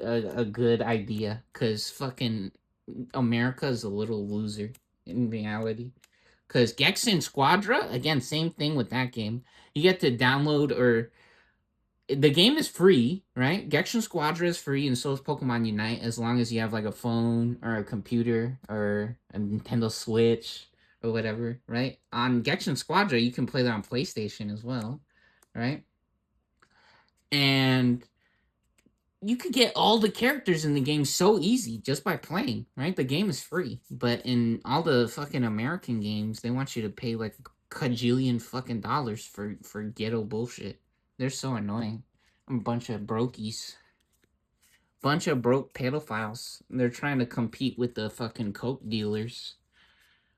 S1: a good idea cuz fucking America is a little loser in reality. Cuz Genshin Squadra, again, same thing with that game. You get to download, or the game is free, right? Genshin Squadra is free, and so is Pokemon Unite, as long as you have like a phone or a computer or a Nintendo Switch or whatever, right? On Genshin Squadra, you can play that on PlayStation as well, right? And you could get all the characters in the game so easy just by playing, right? The game is free, but in all the fucking American games, they want you to pay like cajillion fucking dollars for ghetto bullshit. They're so annoying. A bunch of brokies. Bunch of broke pedophiles. They're trying to compete with the fucking coke dealers.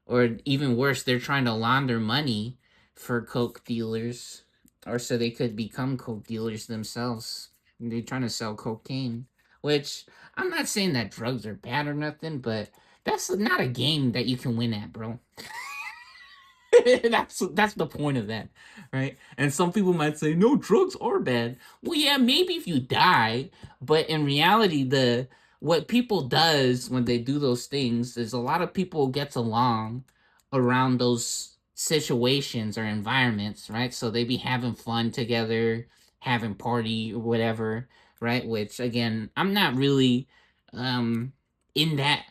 S1: Or even worse, they're trying to launder money for coke dealers. Or so they could become coke dealers themselves. They're trying to sell cocaine. Which, I'm not saying that drugs are bad or nothing, but that's not a game that you can win at, bro. That's the point of that, right? And some people might say, no, drugs are bad. Well, yeah, maybe if you die, but in reality, the what people does when they do those things is a lot of people gets along around those situations or environments, right? So they be having fun together, having party or whatever, right? Which again, I'm not really um in that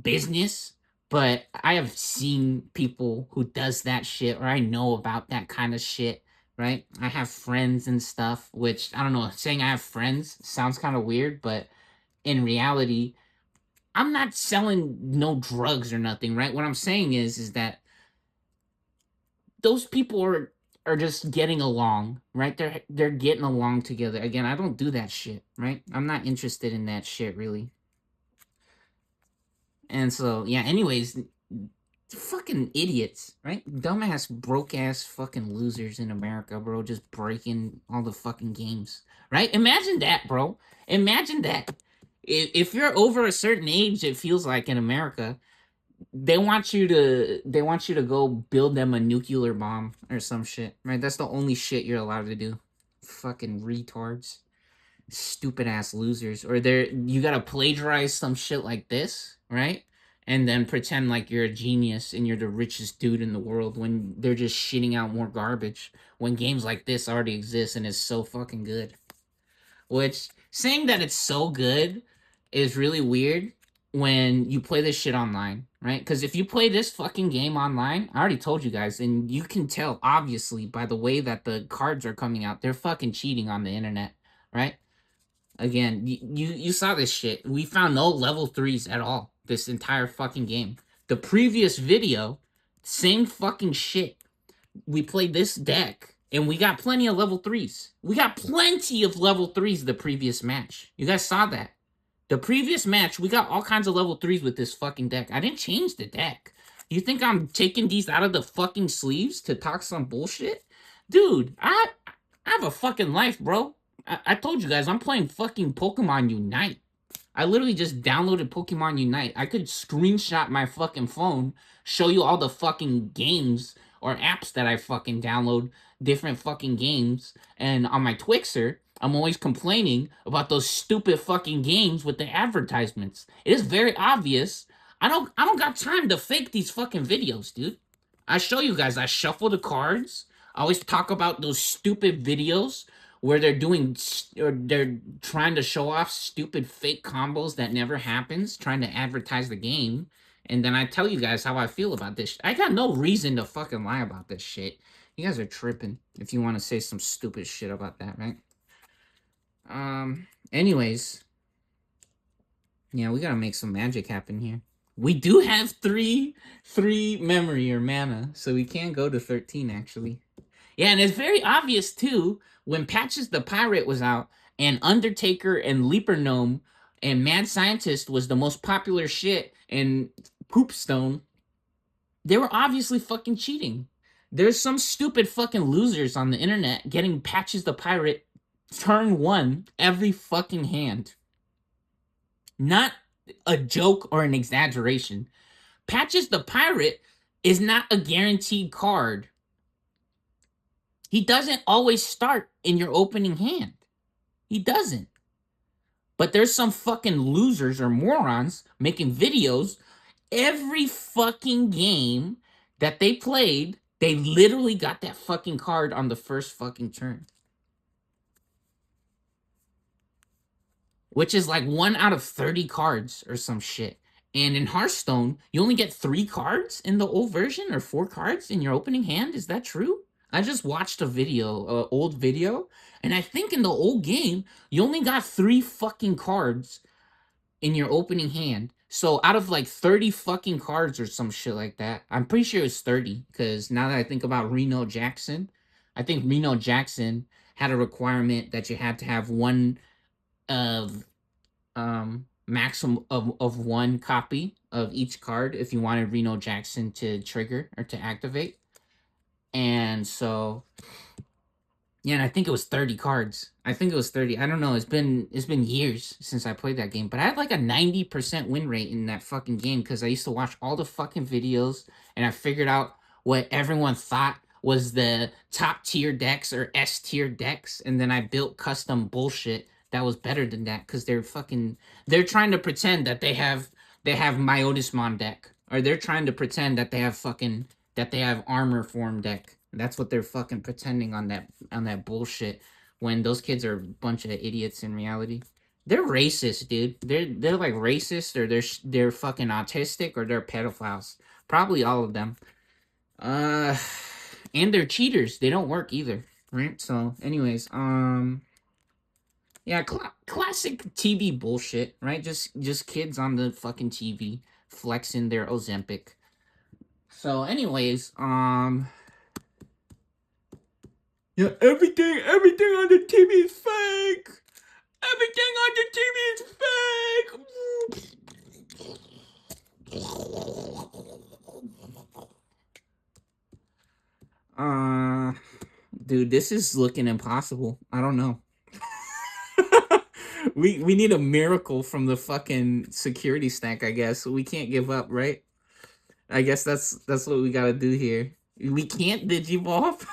S1: business, but I have seen people who does that shit, or I know about that kind of shit, right? I have friends and stuff, which I don't know, saying I have friends sounds kind of weird, but in reality, I'm not selling no drugs or nothing, right? What I'm saying is that those people are just getting along, right? They're getting along together. Again, I don't do that shit, right? I'm not interested in that shit really. And so, yeah, anyways, fucking idiots, right? Dumbass, broke ass fucking losers in America, bro, just breaking all the fucking games, right? Imagine that, bro. Imagine that. If you're over a certain age, it feels like in America, they want you to go build them a nuclear bomb or some shit, right? That's the only shit you're allowed to do. Fucking retards, stupid ass losers. Or you gotta plagiarize some shit like this, right? And then pretend like you're a genius and you're the richest dude in the world when they're just shitting out more garbage when games like this already exist and is so fucking good. Which, saying that it's so good is really weird when you play this shit online, right? Because if you play this fucking game online, I already told you guys, and you can tell obviously by the way that the cards are coming out, they're fucking cheating on the internet, right? Again, you saw this shit. We found no level threes at all this entire fucking game. The previous video, same fucking shit. We played this deck and we got plenty of level threes. We got plenty of level threes the previous match. You guys saw that. The previous match, we got all kinds of level threes with this fucking deck. I didn't change the deck. You think I'm taking these out of the fucking sleeves to talk some bullshit? Dude, I have a fucking life, bro. I told you guys, I'm playing fucking Pokemon Unite. I literally just downloaded Pokemon Unite. I could screenshot my fucking phone, show you all the fucking games or apps that I fucking download, different fucking games. And on my Twixer, I'm always complaining about those stupid fucking games with the advertisements. It is very obvious. I don't got time to fake these fucking videos, dude. I show you guys, I shuffle the cards. I always talk about those stupid videos where or they're trying to show off stupid fake combos that never happens, trying to advertise the game. And then I tell you guys how I feel about this. I got no reason to fucking lie about this shit. You guys are tripping if you want to say some stupid shit about that, right? Anyways, yeah, we gotta make some magic happen here. We do have three memory or mana, so we can go to 13 actually. Yeah, and it's very obvious too when Patches the Pirate was out and Undertaker and Leaper Gnome and Mad Scientist was the most popular shit and Poopstone, they were obviously fucking cheating. There's some stupid fucking losers on the internet getting Patches the Pirate turn one every fucking hand. Not a joke or an exaggeration. Patches the Pirate is not a guaranteed card. He doesn't always start in your opening hand. He doesn't. But there's some fucking losers or morons making videos every fucking game that they played. They literally got that fucking card on the first fucking turn. Which is like 1 out of 30 cards or some shit. And in Hearthstone, you only get 3 cards in the old version or 4 cards in your opening hand. Is that true? I just watched a video, old video, and I think in the old game, you only got 3 fucking cards in your opening hand. So out of like 30 fucking cards or some shit like that, I'm pretty sure it's 30, because now that I think about Reno Jackson, I think Reno Jackson had a requirement that you had to have one of maximum of 1 copy of each card if you wanted Reno Jackson to trigger or to activate. And so yeah, and I think it was 30 cards. I think it was 30. I don't know. It's been years since I played that game, but I had like a 90% win rate in that fucking game because I used to watch all the fucking videos and I figured out what everyone thought was the top tier decks or S tier decks, and then I built custom bullshit that was better than that because they're trying to pretend that they have myotisman deck, Or they're trying to pretend that they have fucking that they have armor form deck. That's what they're fucking pretending on that bullshit. When those kids are a bunch of idiots in reality. They're racist, dude. They're like racist, or they're fucking autistic, or they're pedophiles. Probably all of them. Uh, and they're cheaters. They don't work either, right? So, anyways, yeah, classic TV bullshit, right? Just kids on the fucking TV flexing their Ozempic. So, anyways, yeah, everything on the TV is fake. Everything on the TV is fake. Dude, this is looking impossible. I don't know. We need a miracle from the fucking security stack, I guess. We can't give up, right? I guess that's what we gotta do here. We can't digivolve.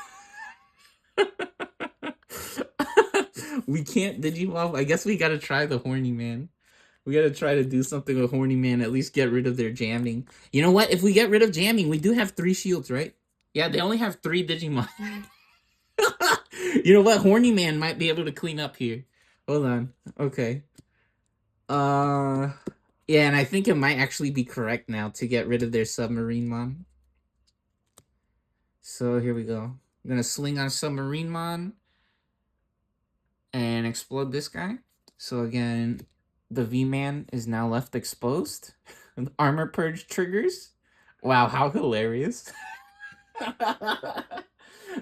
S1: We can't digivolve. I guess we gotta try the horny man. We gotta try to do something with horny man. At least get rid of their jamming. You know what? If we get rid of jamming, we do have 3 shields, right? Yeah, they only have 3 Digimon. You know what? Horny man might be able to clean up here. Hold on. Okay. Uh, yeah, and I think it might actually be correct now to get rid of their submarine mon. So here we go. I'm gonna swing on submarine mon and explode this guy. So again, the V-man is now left exposed. Armor purge triggers. Wow, how hilarious.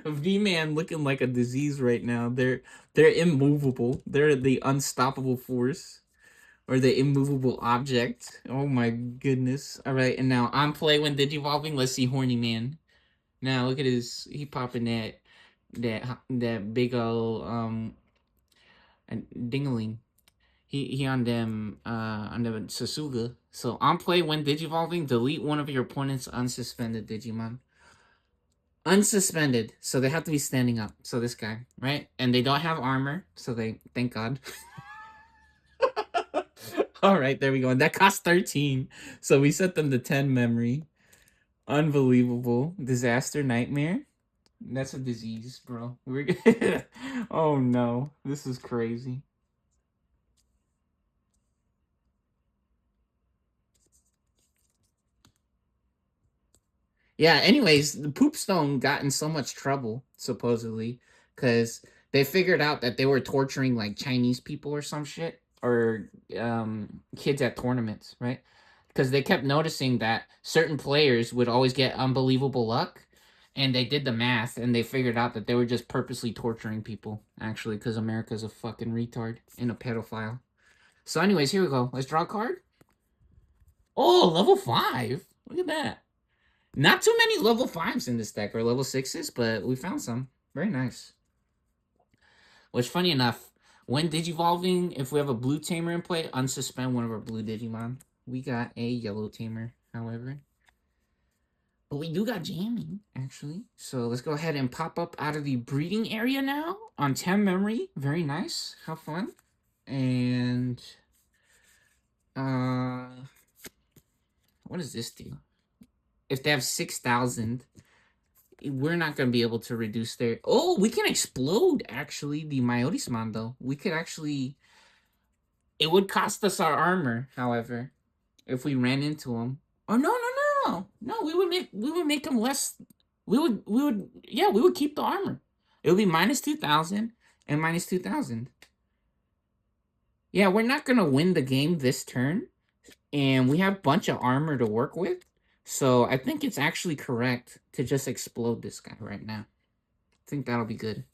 S1: V-man looking like a disease right now. They're immovable. They're the unstoppable force. Or the immovable object. Oh my goodness. Alright, and now on play when digivolving, let's see horny man. Now look at he popping that big ol' dingaling. He on the Sasuga. So on play when digivolving, delete one of your opponent's unsuspended Digimon. Unsuspended, so they have to be standing up. So this guy, right? And they don't have armor, so they thank God. All right, there we go. And that cost 13. So we set them to 10 memory. Unbelievable. Disaster nightmare. That's a disease, bro. We're Oh no. This is crazy. Yeah, anyways, the Poop Stone got in so much trouble, supposedly, because they figured out that they were torturing like Chinese people or some shit, or kids at tournaments, right? Because they kept noticing that certain players would always get unbelievable luck, and they did the math and they figured out that they were just purposely torturing people, actually, because America's a fucking retard and a pedophile. So, anyways, here we go. Let's draw a card. Oh, level 5. Look at that. Not too many level 5s in this deck, or level 6s, but we found some. Very nice. Which, funny enough, when digivolving, if we have a blue tamer in play, unsuspend one of our blue Digimon. We got a yellow tamer, however. But we do got jamming, actually. So let's go ahead and pop up out of the breeding area now on 10 memory. Very nice. How fun. And what does this do? If they have 6,000, we're not going to be able to reduce their... Oh, we can explode, actually, the myotisman, though. We could actually... It would cost us our armor, however, if we ran into them. Oh, no, we would make them less... we would keep the armor. It would be minus 2,000 and minus 2,000. Yeah, we're not going to win the game this turn, and we have a bunch of armor to work with. So I think it's actually correct to just explode this guy right now. I think that'll be good.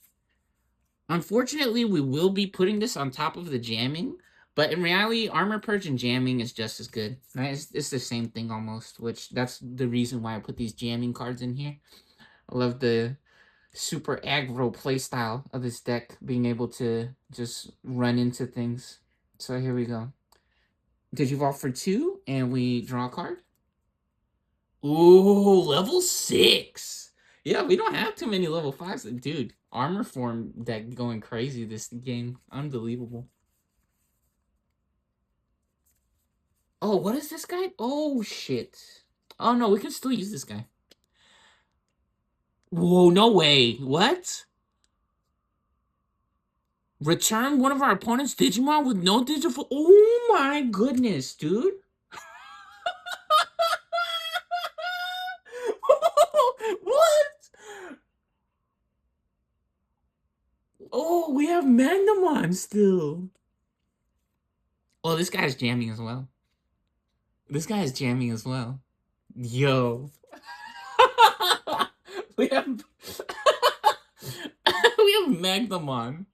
S1: Unfortunately, we will be putting this on top of the jamming, but in reality, armor purge and jamming is just as good. Right? It's the same thing almost, which that's the reason why I put these jamming cards in here. I love the super aggro playstyle of this deck, being able to just run into things. So here we go. Digivolve for 2, and we draw a card. Ooh, level 6. Yeah, we don't have too many level 5s. Dude, armor form deck going crazy this game. Unbelievable. Oh, what is this guy? Oh, shit. Oh no, we can still use this guy. Whoa, no way. What? Return one of our opponent's Digimon with no Digivolve. Oh my goodness, dude. What? Oh, we have Magnamon still. Oh, this guy's jamming as well. This guy is jamming as well. Yo. we have we have Magnamon.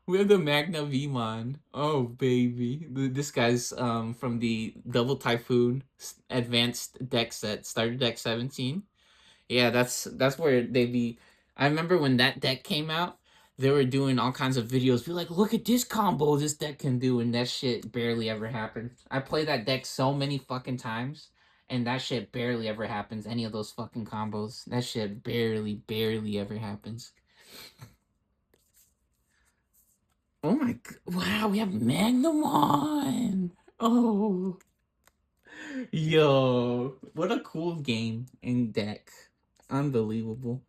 S1: We have the Magna veeman. Oh baby, this guy's from the Double Typhoon Advanced deck set, starter deck 17. Yeah, that's where they be. I remember when that deck came out, they were doing all kinds of videos. Be like, look at this combo this deck can do, and that shit barely ever happened. I play that deck so many fucking times, and that shit barely ever happens. Any of those fucking combos, that shit barely ever happens. Oh my wow, we have Magnamon. Oh, yo, what a cool game and deck. Unbelievable.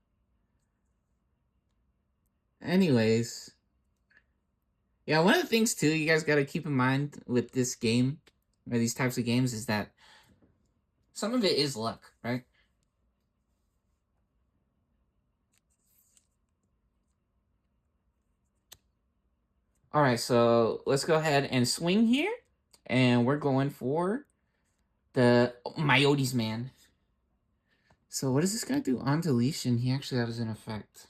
S1: Anyways, yeah, one of the things too you guys got to keep in mind with this game or these types of games is that some of it is luck, right? All right, so let's go ahead and swing here, and we're going for the myotisman. So what does this guy do on deletion? He actually has an effect.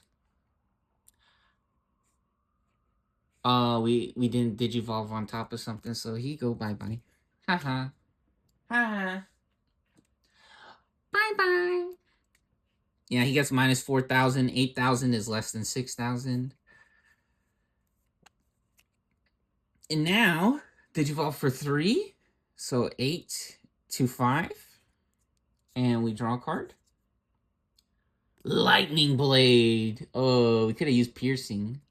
S1: We didn't digivolve on top of something, so he go bye-bye. Haha. Ha. Bye-bye. Yeah, he gets minus 4,000. 8,000 is less than 6,000. And now, digivolve for 3. So 8 to 5. And we draw a card. Lightning Blade. Oh, we could have used Piercing.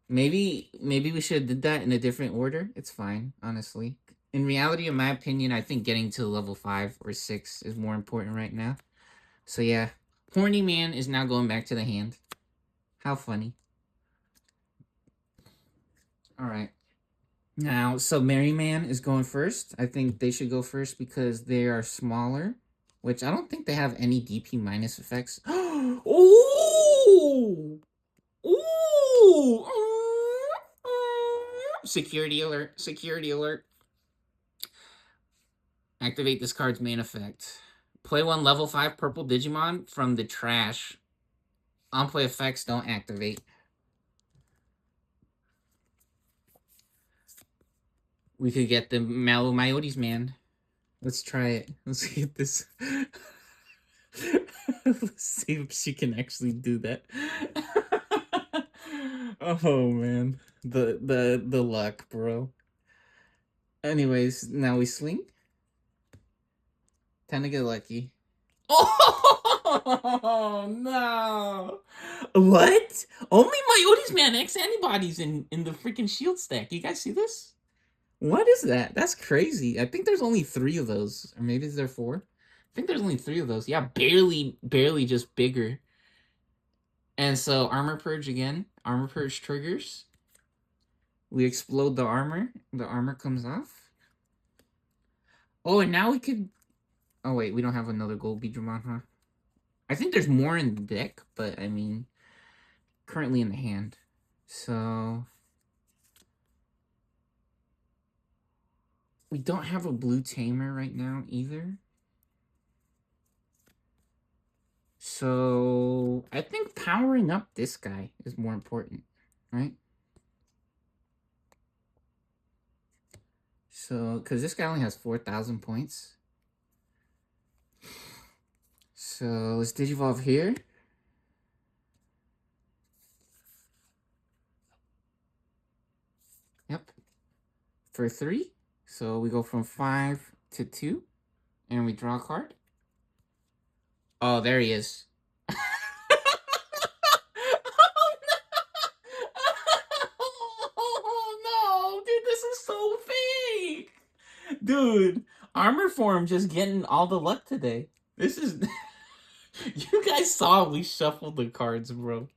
S1: Maybe we should have did that in a different order. It's fine, honestly. In reality, in my opinion, I think getting to level 5 or 6 is more important right now. So yeah, Horny Man is now going back to the hand. How funny. Alright. Now, so Merryman is going first. I think they should go first because they are smaller. Which I don't think they have any DP minus effects. Ooh! Ooh! Security alert. Security alert. Activate this card's main effect. Play one level 5 purple Digimon from the trash. On-play effects don't activate. We could get the myotisman. Let's try it. Let's get this. Let's see if she can actually do that. Oh man, the luck, bro. Anyways, now we swing. Time to get lucky. Oh no! What? Only myotisman X antibodies in the freaking shield stack. You guys see this? What is that? That's crazy. I think there's only 3 of those. Or maybe there 4. I think there's only 3 of those. Yeah, barely just bigger. And so Armor Purge again. Armor Purge triggers. We explode the armor. The armor comes off. Oh, and now we could... Oh, wait. We don't have another gold Beedramon, huh? I think there's more in the deck, but I mean... Currently in the hand. So... We don't have a blue tamer right now either. So I think powering up this guy is more important, right? So, because this guy only has 4,000 points. So let's digivolve here. Yep. For 3. So we go from 5 to 2. And we draw a card. Oh, there he is. Oh no, dude, this is so fake. Dude. Armor Form just getting all the luck today. This is you guys saw we shuffled the cards, bro.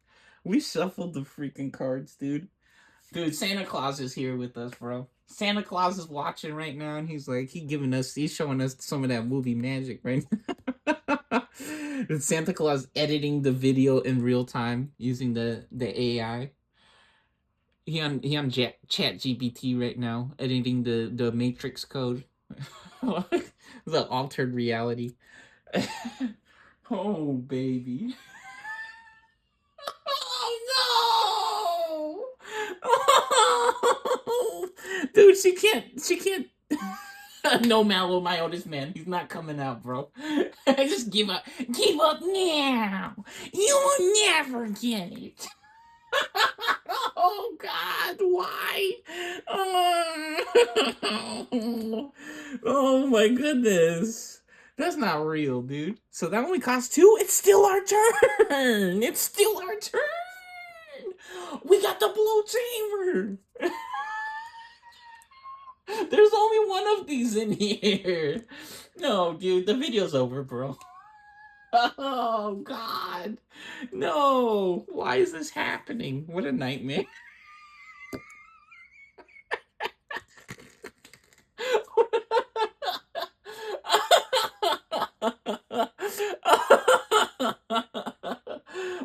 S1: We shuffled the freaking cards, dude. Dude, Santa Claus is here with us, bro. Santa Claus is watching right now, and he's showing us some of that movie magic right now. Santa Claus editing the video in real time using the AI. He on Chat GPT right now, editing the Matrix code, the altered reality. Oh baby. Oh no! Dude, she can't no Mallow myotisman. He's not coming out, bro. I just give up. Give up now. You will never get it. Oh God, why? Oh, oh my goodness. That's not real, dude. So that only costs 2? It's still our turn. It's still our turn. We got the blue chamber. There's only one of these in here. No, dude, the video's over, bro. Oh God. No. Why is this happening? What a nightmare.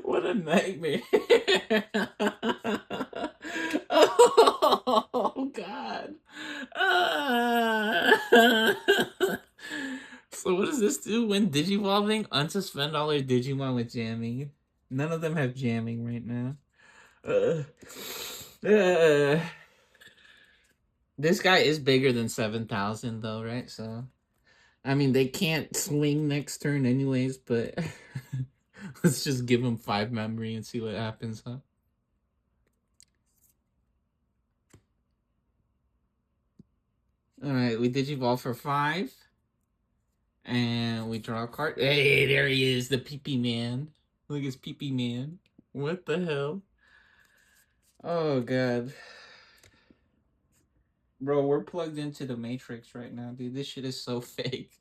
S1: What a nightmare. Oh God. So what does this do when digivolving? Unsuspend all their Digimon with jamming. None of them have jamming right now. Uh, uh, this guy is bigger than 7,000 though, right? So I mean, they can't swing next turn anyways, but let's just give him 5 memory and see what happens, huh? Alright, we digivolve for 5. And we draw a card. Hey, there he is, the pee-pee man. Look, it's pee-pee man. What the hell? Oh, God. Bro, we're plugged into the Matrix right now, dude. This shit is so fake.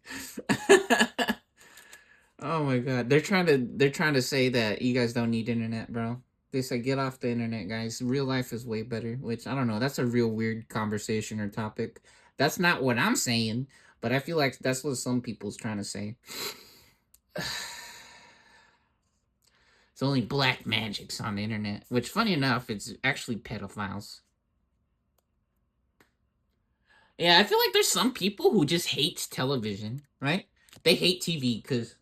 S1: Oh my God. They're trying to say that you guys don't need internet, bro. They say get off the internet, guys. Real life is way better, which I don't know. That's a real weird conversation or topic. That's not what I'm saying, but I feel like that's what some people's trying to say. It's only black magics on the internet, which, funny enough, it's actually pedophiles. Yeah, I feel like there's some people who just hate television, right? They hate TV because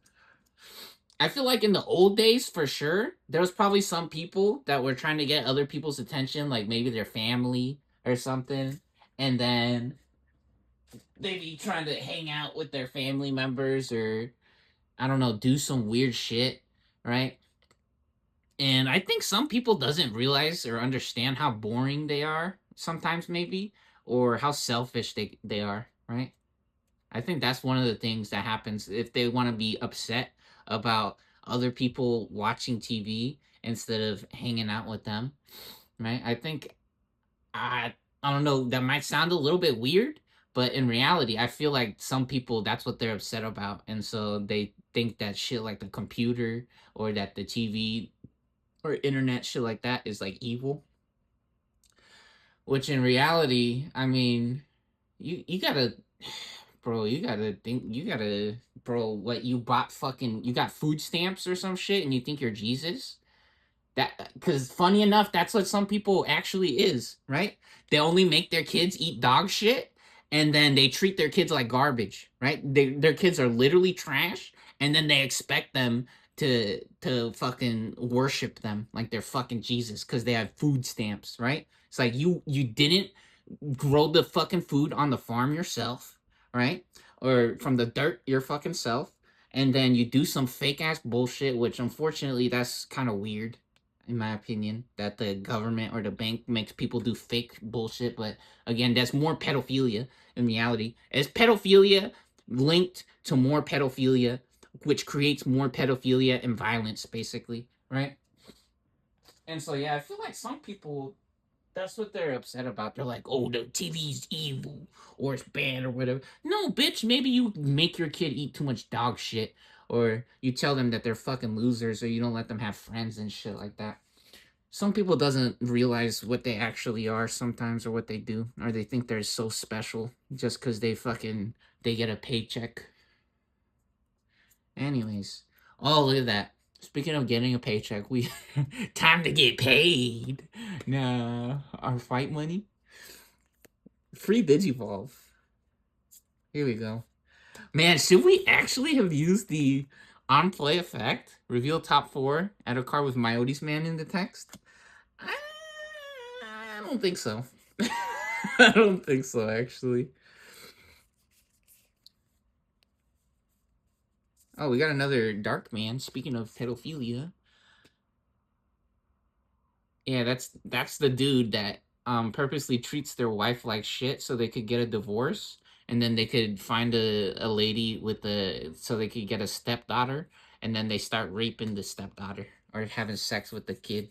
S1: I feel like in the old days, for sure, there was probably some people that were trying to get other people's attention, like maybe their family or something, and then they be trying to hang out with their family members or, I don't know, do some weird shit, right? And I think some people doesn't realize or understand how boring they are sometimes, maybe, or how selfish they are, right? I think that's one of the things that happens if they want to be upset about other people watching TV instead of hanging out with them, right? I think I don't know, that might sound a little bit weird, but in reality, I feel like some people that's what they're upset about, and so they think that shit like the computer or that the TV or internet shit like that is like evil. Which in reality, I mean, you gotta, bro, you gotta think, you gotta, bro, what you bought fucking, you got food stamps or some shit, and you think you're Jesus? That, because funny enough, that's what some people actually is, right? They only make their kids eat dog shit, and then they treat their kids like garbage, right? Their kids are literally trash, and then they expect them to fucking worship them like they're fucking Jesus because they have food stamps, right? It's like you didn't grow the fucking food on the farm yourself, right? Or from the dirt your fucking self, and then you do some fake ass bullshit, which unfortunately that's kind of weird in my opinion, that the government or the bank makes people do fake bullshit. But again, that's more pedophilia in reality. Is pedophilia linked to more pedophilia, which creates more pedophilia and violence, basically, right? And so, yeah, I feel like some people That's what they're upset about. They're like, oh, the TV's evil or it's bad or whatever. No, bitch, maybe you make your kid eat too much dog shit or you tell them that they're fucking losers or you don't let them have friends and shit like that. Some people doesn't realize what they actually are sometimes or what they do or they think they're so special just because they get a paycheck. Anyways, oh, look at that. Speaking of getting a paycheck, we time to get paid. Nah, our fight money. Free Digivolve. Here we go. Man, should we actually have used the on play effect? Reveal top four, add a card with myotisman in the text? I don't think so. I don't think so, actually. Oh, we got another Dark Man. Speaking of pedophilia. Yeah, that's the dude that purposely treats their wife like shit so they could get a divorce and then they could find a lady with the so they could get a stepdaughter and then they start raping the stepdaughter or having sex with the kid.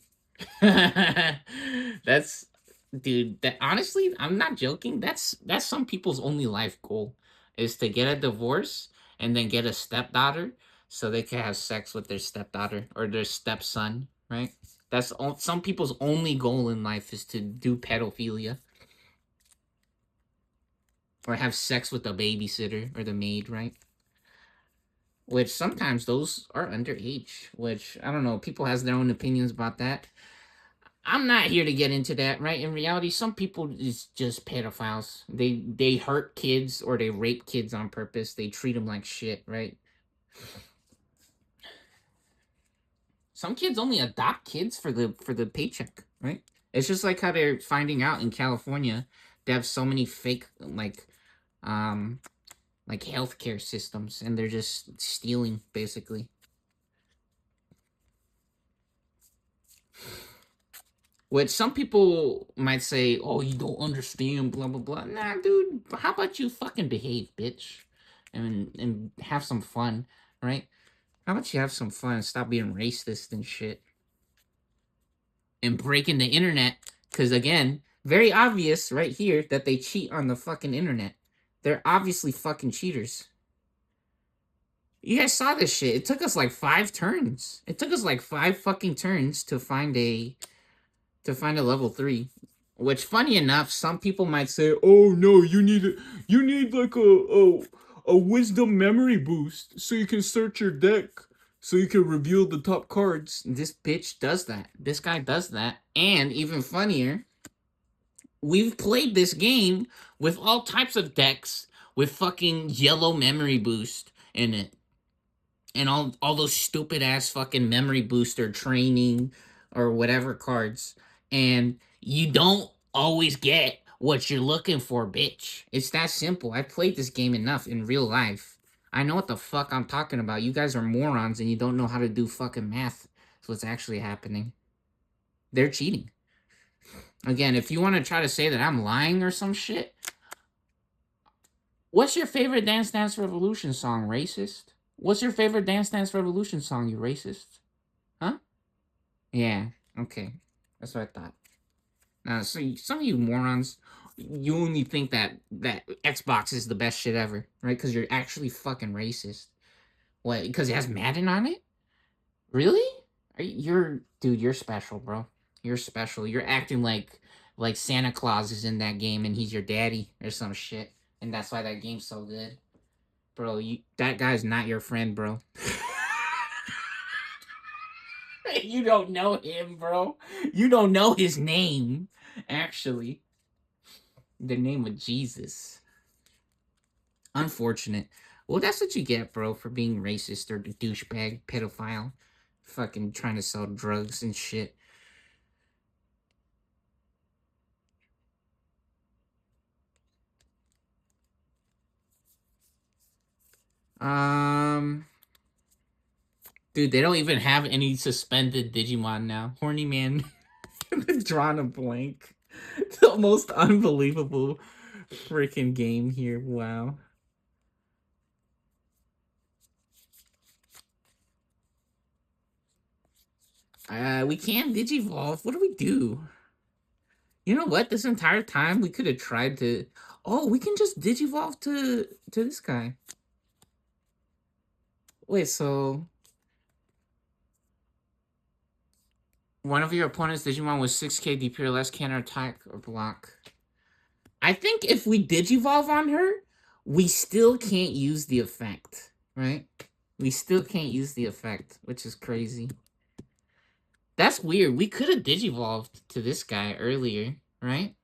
S1: That's dude, that honestly, I'm not joking. That's some people's only life goal is to get a divorce and then get a stepdaughter so they can have sex with their stepdaughter or their stepson, right? Some people's only goal in life is to do pedophilia or have sex with the babysitter or the maid, right? Which sometimes those are underage, which I don't know, people has their own opinions about that. I'm not here to get into that, right? In reality, some people is just pedophiles. They hurt kids or they rape kids on purpose. They treat them like shit, right? Some kids only adopt kids for the paycheck, right? It's just like how they're finding out in California they have so many fake um like healthcare systems and they're just stealing basically. Which some people might say, "Oh, you don't understand," blah blah blah. Nah, dude. How about you fucking behave, bitch, and have some fun, right? How about you have some fun and stop being racist and shit and breaking the internet? Because again, very obvious right here that they cheat on the fucking internet. They're obviously fucking cheaters. You guys saw this shit. It took us like 5 turns. It took us like 5 fucking turns to find a level 3. Which, funny enough, some people might say, "Oh no, you need like a wisdom memory boost so you can search your deck, so you can reveal the top cards." This bitch does that. This guy does that, and even funnier, we've played this game with all types of decks with fucking yellow memory boost in it and all those stupid ass fucking memory booster training or whatever cards, and you don't always get what you're looking for, bitch. It's that simple. I played this game enough in real life. I know what the fuck I'm talking about. You guys are morons and you don't know how to do fucking math. That's what's actually happening. They're cheating. Again, if you want to try to say that I'm lying or some shit, what's your favorite Dance Dance Revolution song, racist? What's your favorite Dance Dance Revolution song, you racist? Huh? Yeah, okay. That's what I thought. Now, so some of you morons, you only think that Xbox is the best shit ever, right? Because you're actually fucking racist. What? Because it has Madden on it? Really? You're dude. You're special, bro. You're special. You're acting like Santa Claus is in that game and he's your daddy or some shit, and that's why that game's so good, bro. That guy's not your friend, bro. You don't know him, bro. You don't know his name, actually. The name of Jesus. Unfortunate. Well, that's what you get, bro, for being racist or the douchebag, pedophile, fucking trying to sell drugs and shit. Um, dude, they don't even have any suspended Digimon now. Horny man, drawn a blank. The most unbelievable freaking game here. Wow. We can't Digivolve. What do we do? You know what? This entire time we could have tried to. Oh, we can just digivolve to this guy. Wait, so one of your opponent's Digimon with 6k DP or less can attack or block. I think if we digivolve on her, we still can't use the effect, right? We still can't use the effect, which is crazy. That's weird. We could have digivolved to this guy earlier, right?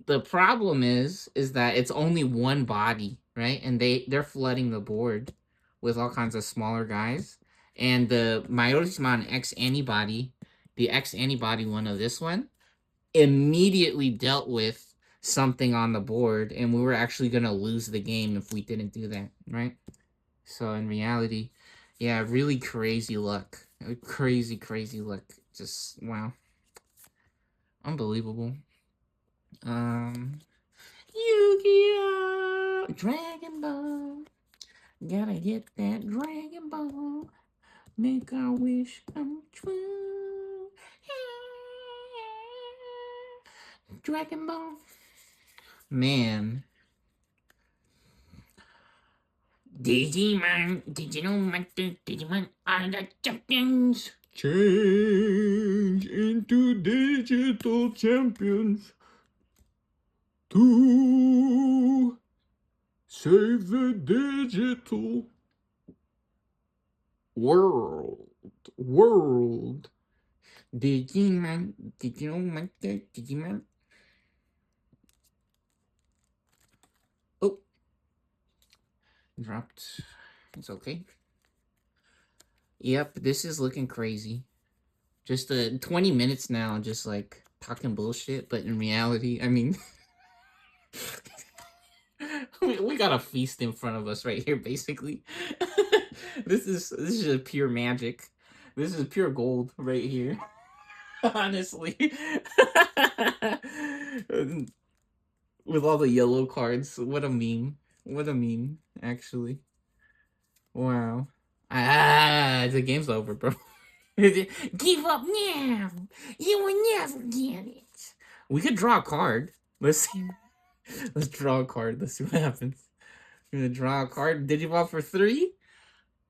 S1: The problem is that it's only one body, right? And they're flooding the board with all kinds of smaller guys. And the myotisman X antibody, the X antibody one of this one, immediately dealt with something on the board, and we were actually gonna lose the game if we didn't do that, right? So in reality, yeah, really crazy luck. Crazy luck. Just wow. Unbelievable. Yu-Gi-Oh! Dragon Ball. Gotta get that Dragon Ball. Make our wish come true. Dragon Ball. Man. Digimon, Digimon are the champions. Change into digital champions to save the digital world. Digimon, Digimon. Oh, dropped. It's okay. Yep, this is looking crazy. Just 20 minutes now, just like talking bullshit, but in reality, I mean, we got a feast in front of us right here, basically. This is a pure magic. This is pure gold right here. Honestly. With all the yellow cards. What a meme. What a meme, actually. Wow. The game's over, bro. Give up now. You will never get it. We could draw a card. Let's see. Let's draw a card. Let's see what happens. We're gonna draw a card. Digivolve for 3.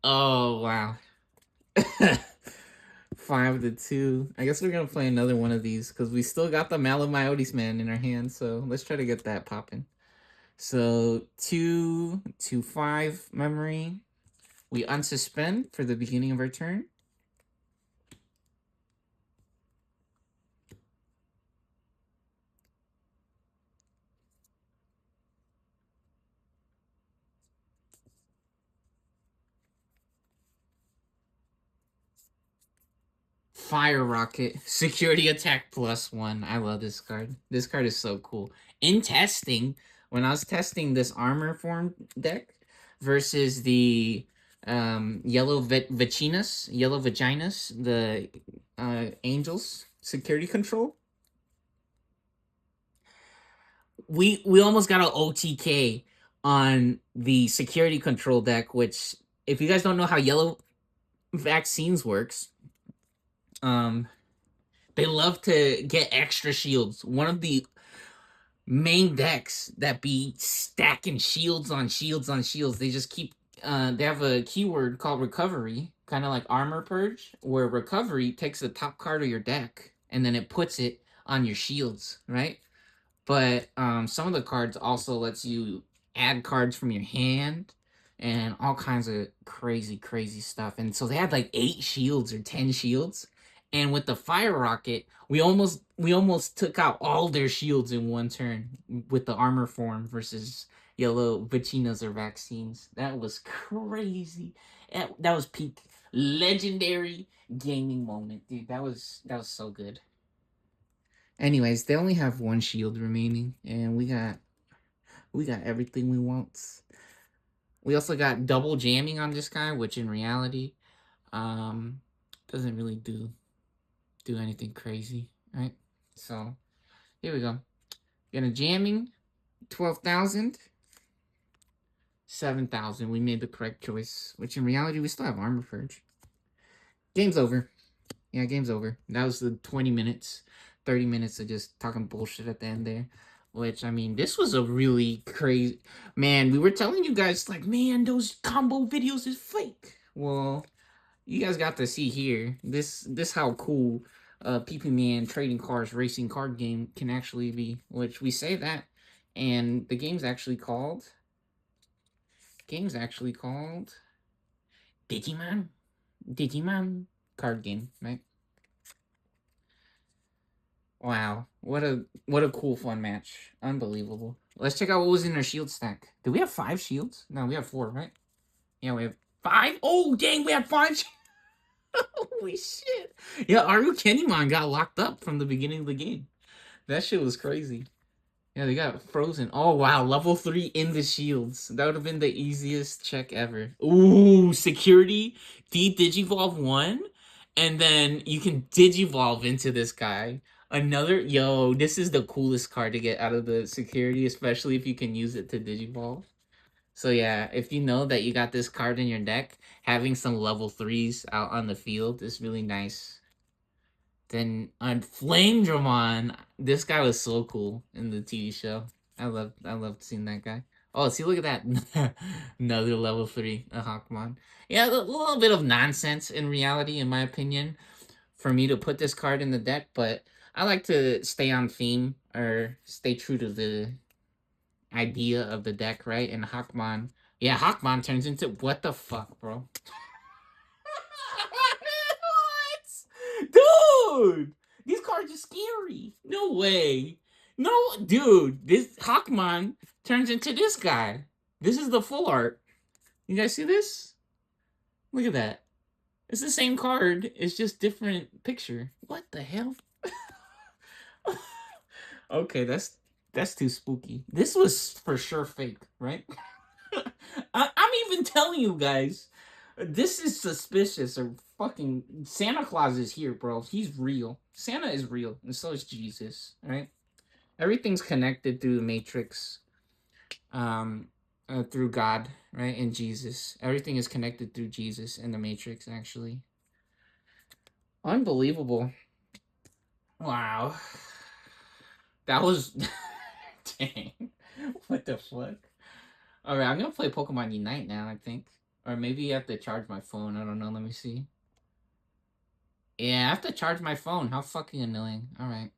S1: Oh wow. 5-2. I guess we're gonna play another one of these because we still got the myotisman in our hand. So let's try to get that popping. So 2 to 5 memory. We unsuspend for the beginning of our turn. Fire Rocket. Security attack +1. I love this card. This card is so cool. In testing, when I was testing this armor form deck versus the yellow vaginas, the angels security control, we almost got an OTK on the security control deck, which if you guys don't know how yellow vaccines works, they love to get extra shields. One of the main decks that be stacking shields on shields on shields. They just keep they have a keyword called recovery, kind of like armor purge, where recovery takes the top card of your deck and then it puts it on your shields, right? But some of the cards also lets you add cards from your hand and all kinds of crazy stuff. And so they had like 8 shields or 10 shields. And with the fire rocket, we almost took out all their shields in one turn with the armor form versus yellow vacinas or vaccines. That was crazy. That was peak legendary gaming moment, dude. That was so good. Anyways, they only have 1 shield remaining, and we got everything we want. We also got double jamming on this guy, which in reality, doesn't really do anything crazy, right? So here we go. Gonna jamming 12,000, 7,000. We made the correct choice, which in reality we still have armor purge. Game's over. Yeah, game's over. That was the 20 minutes. 30 minutes of just talking bullshit at the end there. Which, I mean, this was a really crazy... Man, we were telling you guys, like, man, those combo videos is fake. Well, you guys got to see here. This how cool PP Man trading cards racing card game can actually be. Which we say that, and the game's actually called... Digimon? Digimon card game, right? Wow, what a cool fun match. Unbelievable. Let's check out what was in our shield stack. Do we have 5 shields? No, we have 4, right? Yeah, we have 5. Oh, dang, we have 5. Holy shit. Yeah, Aru Kenimon got locked up from the beginning of the game. That shit was crazy. Yeah, they got frozen. Oh, wow. Level 3 in the shields. That would have been the easiest check ever. Ooh, security. Digivolve 1. And then you can Digivolve into this guy. Another... Yo, this is the coolest card to get out of the security, especially if you can use it to Digivolve. So yeah, if you know that you got this card in your deck, having some level 3s out on the field is really nice. Then on Flame Dramon, this guy was so cool in the TV show. I loved seeing that guy. Oh, see, look at that. Another level 3, a Hawkmon. Yeah, a little bit of nonsense in reality, in my opinion, for me to put this card in the deck, but I like to stay on theme or stay true to the idea of the deck, right? And Hawkmon. Yeah, Hawkmon turns into... What the fuck, bro? What? Dude! These cards are scary. No way. No, dude. This Hawkmon turns into this guy. This is the full art. You guys see this? Look at that. It's the same card. It's just different picture. What the hell? Okay, that's too spooky. This was for sure fake, right? I'm even telling you guys, this is suspicious. Or fucking Santa Claus is here, bro. He's real. Santa is real, and so is Jesus. Right? Everything's connected through the Matrix, through God, right, and Jesus. Everything is connected through Jesus and the Matrix. Actually, unbelievable. Wow, that was dang. What the fuck? All right, I'm gonna play Pokemon Unite now, I think. Or maybe you have to charge my phone. I don't know. Let me see. Yeah, I have to charge my phone. How fucking annoying. All right.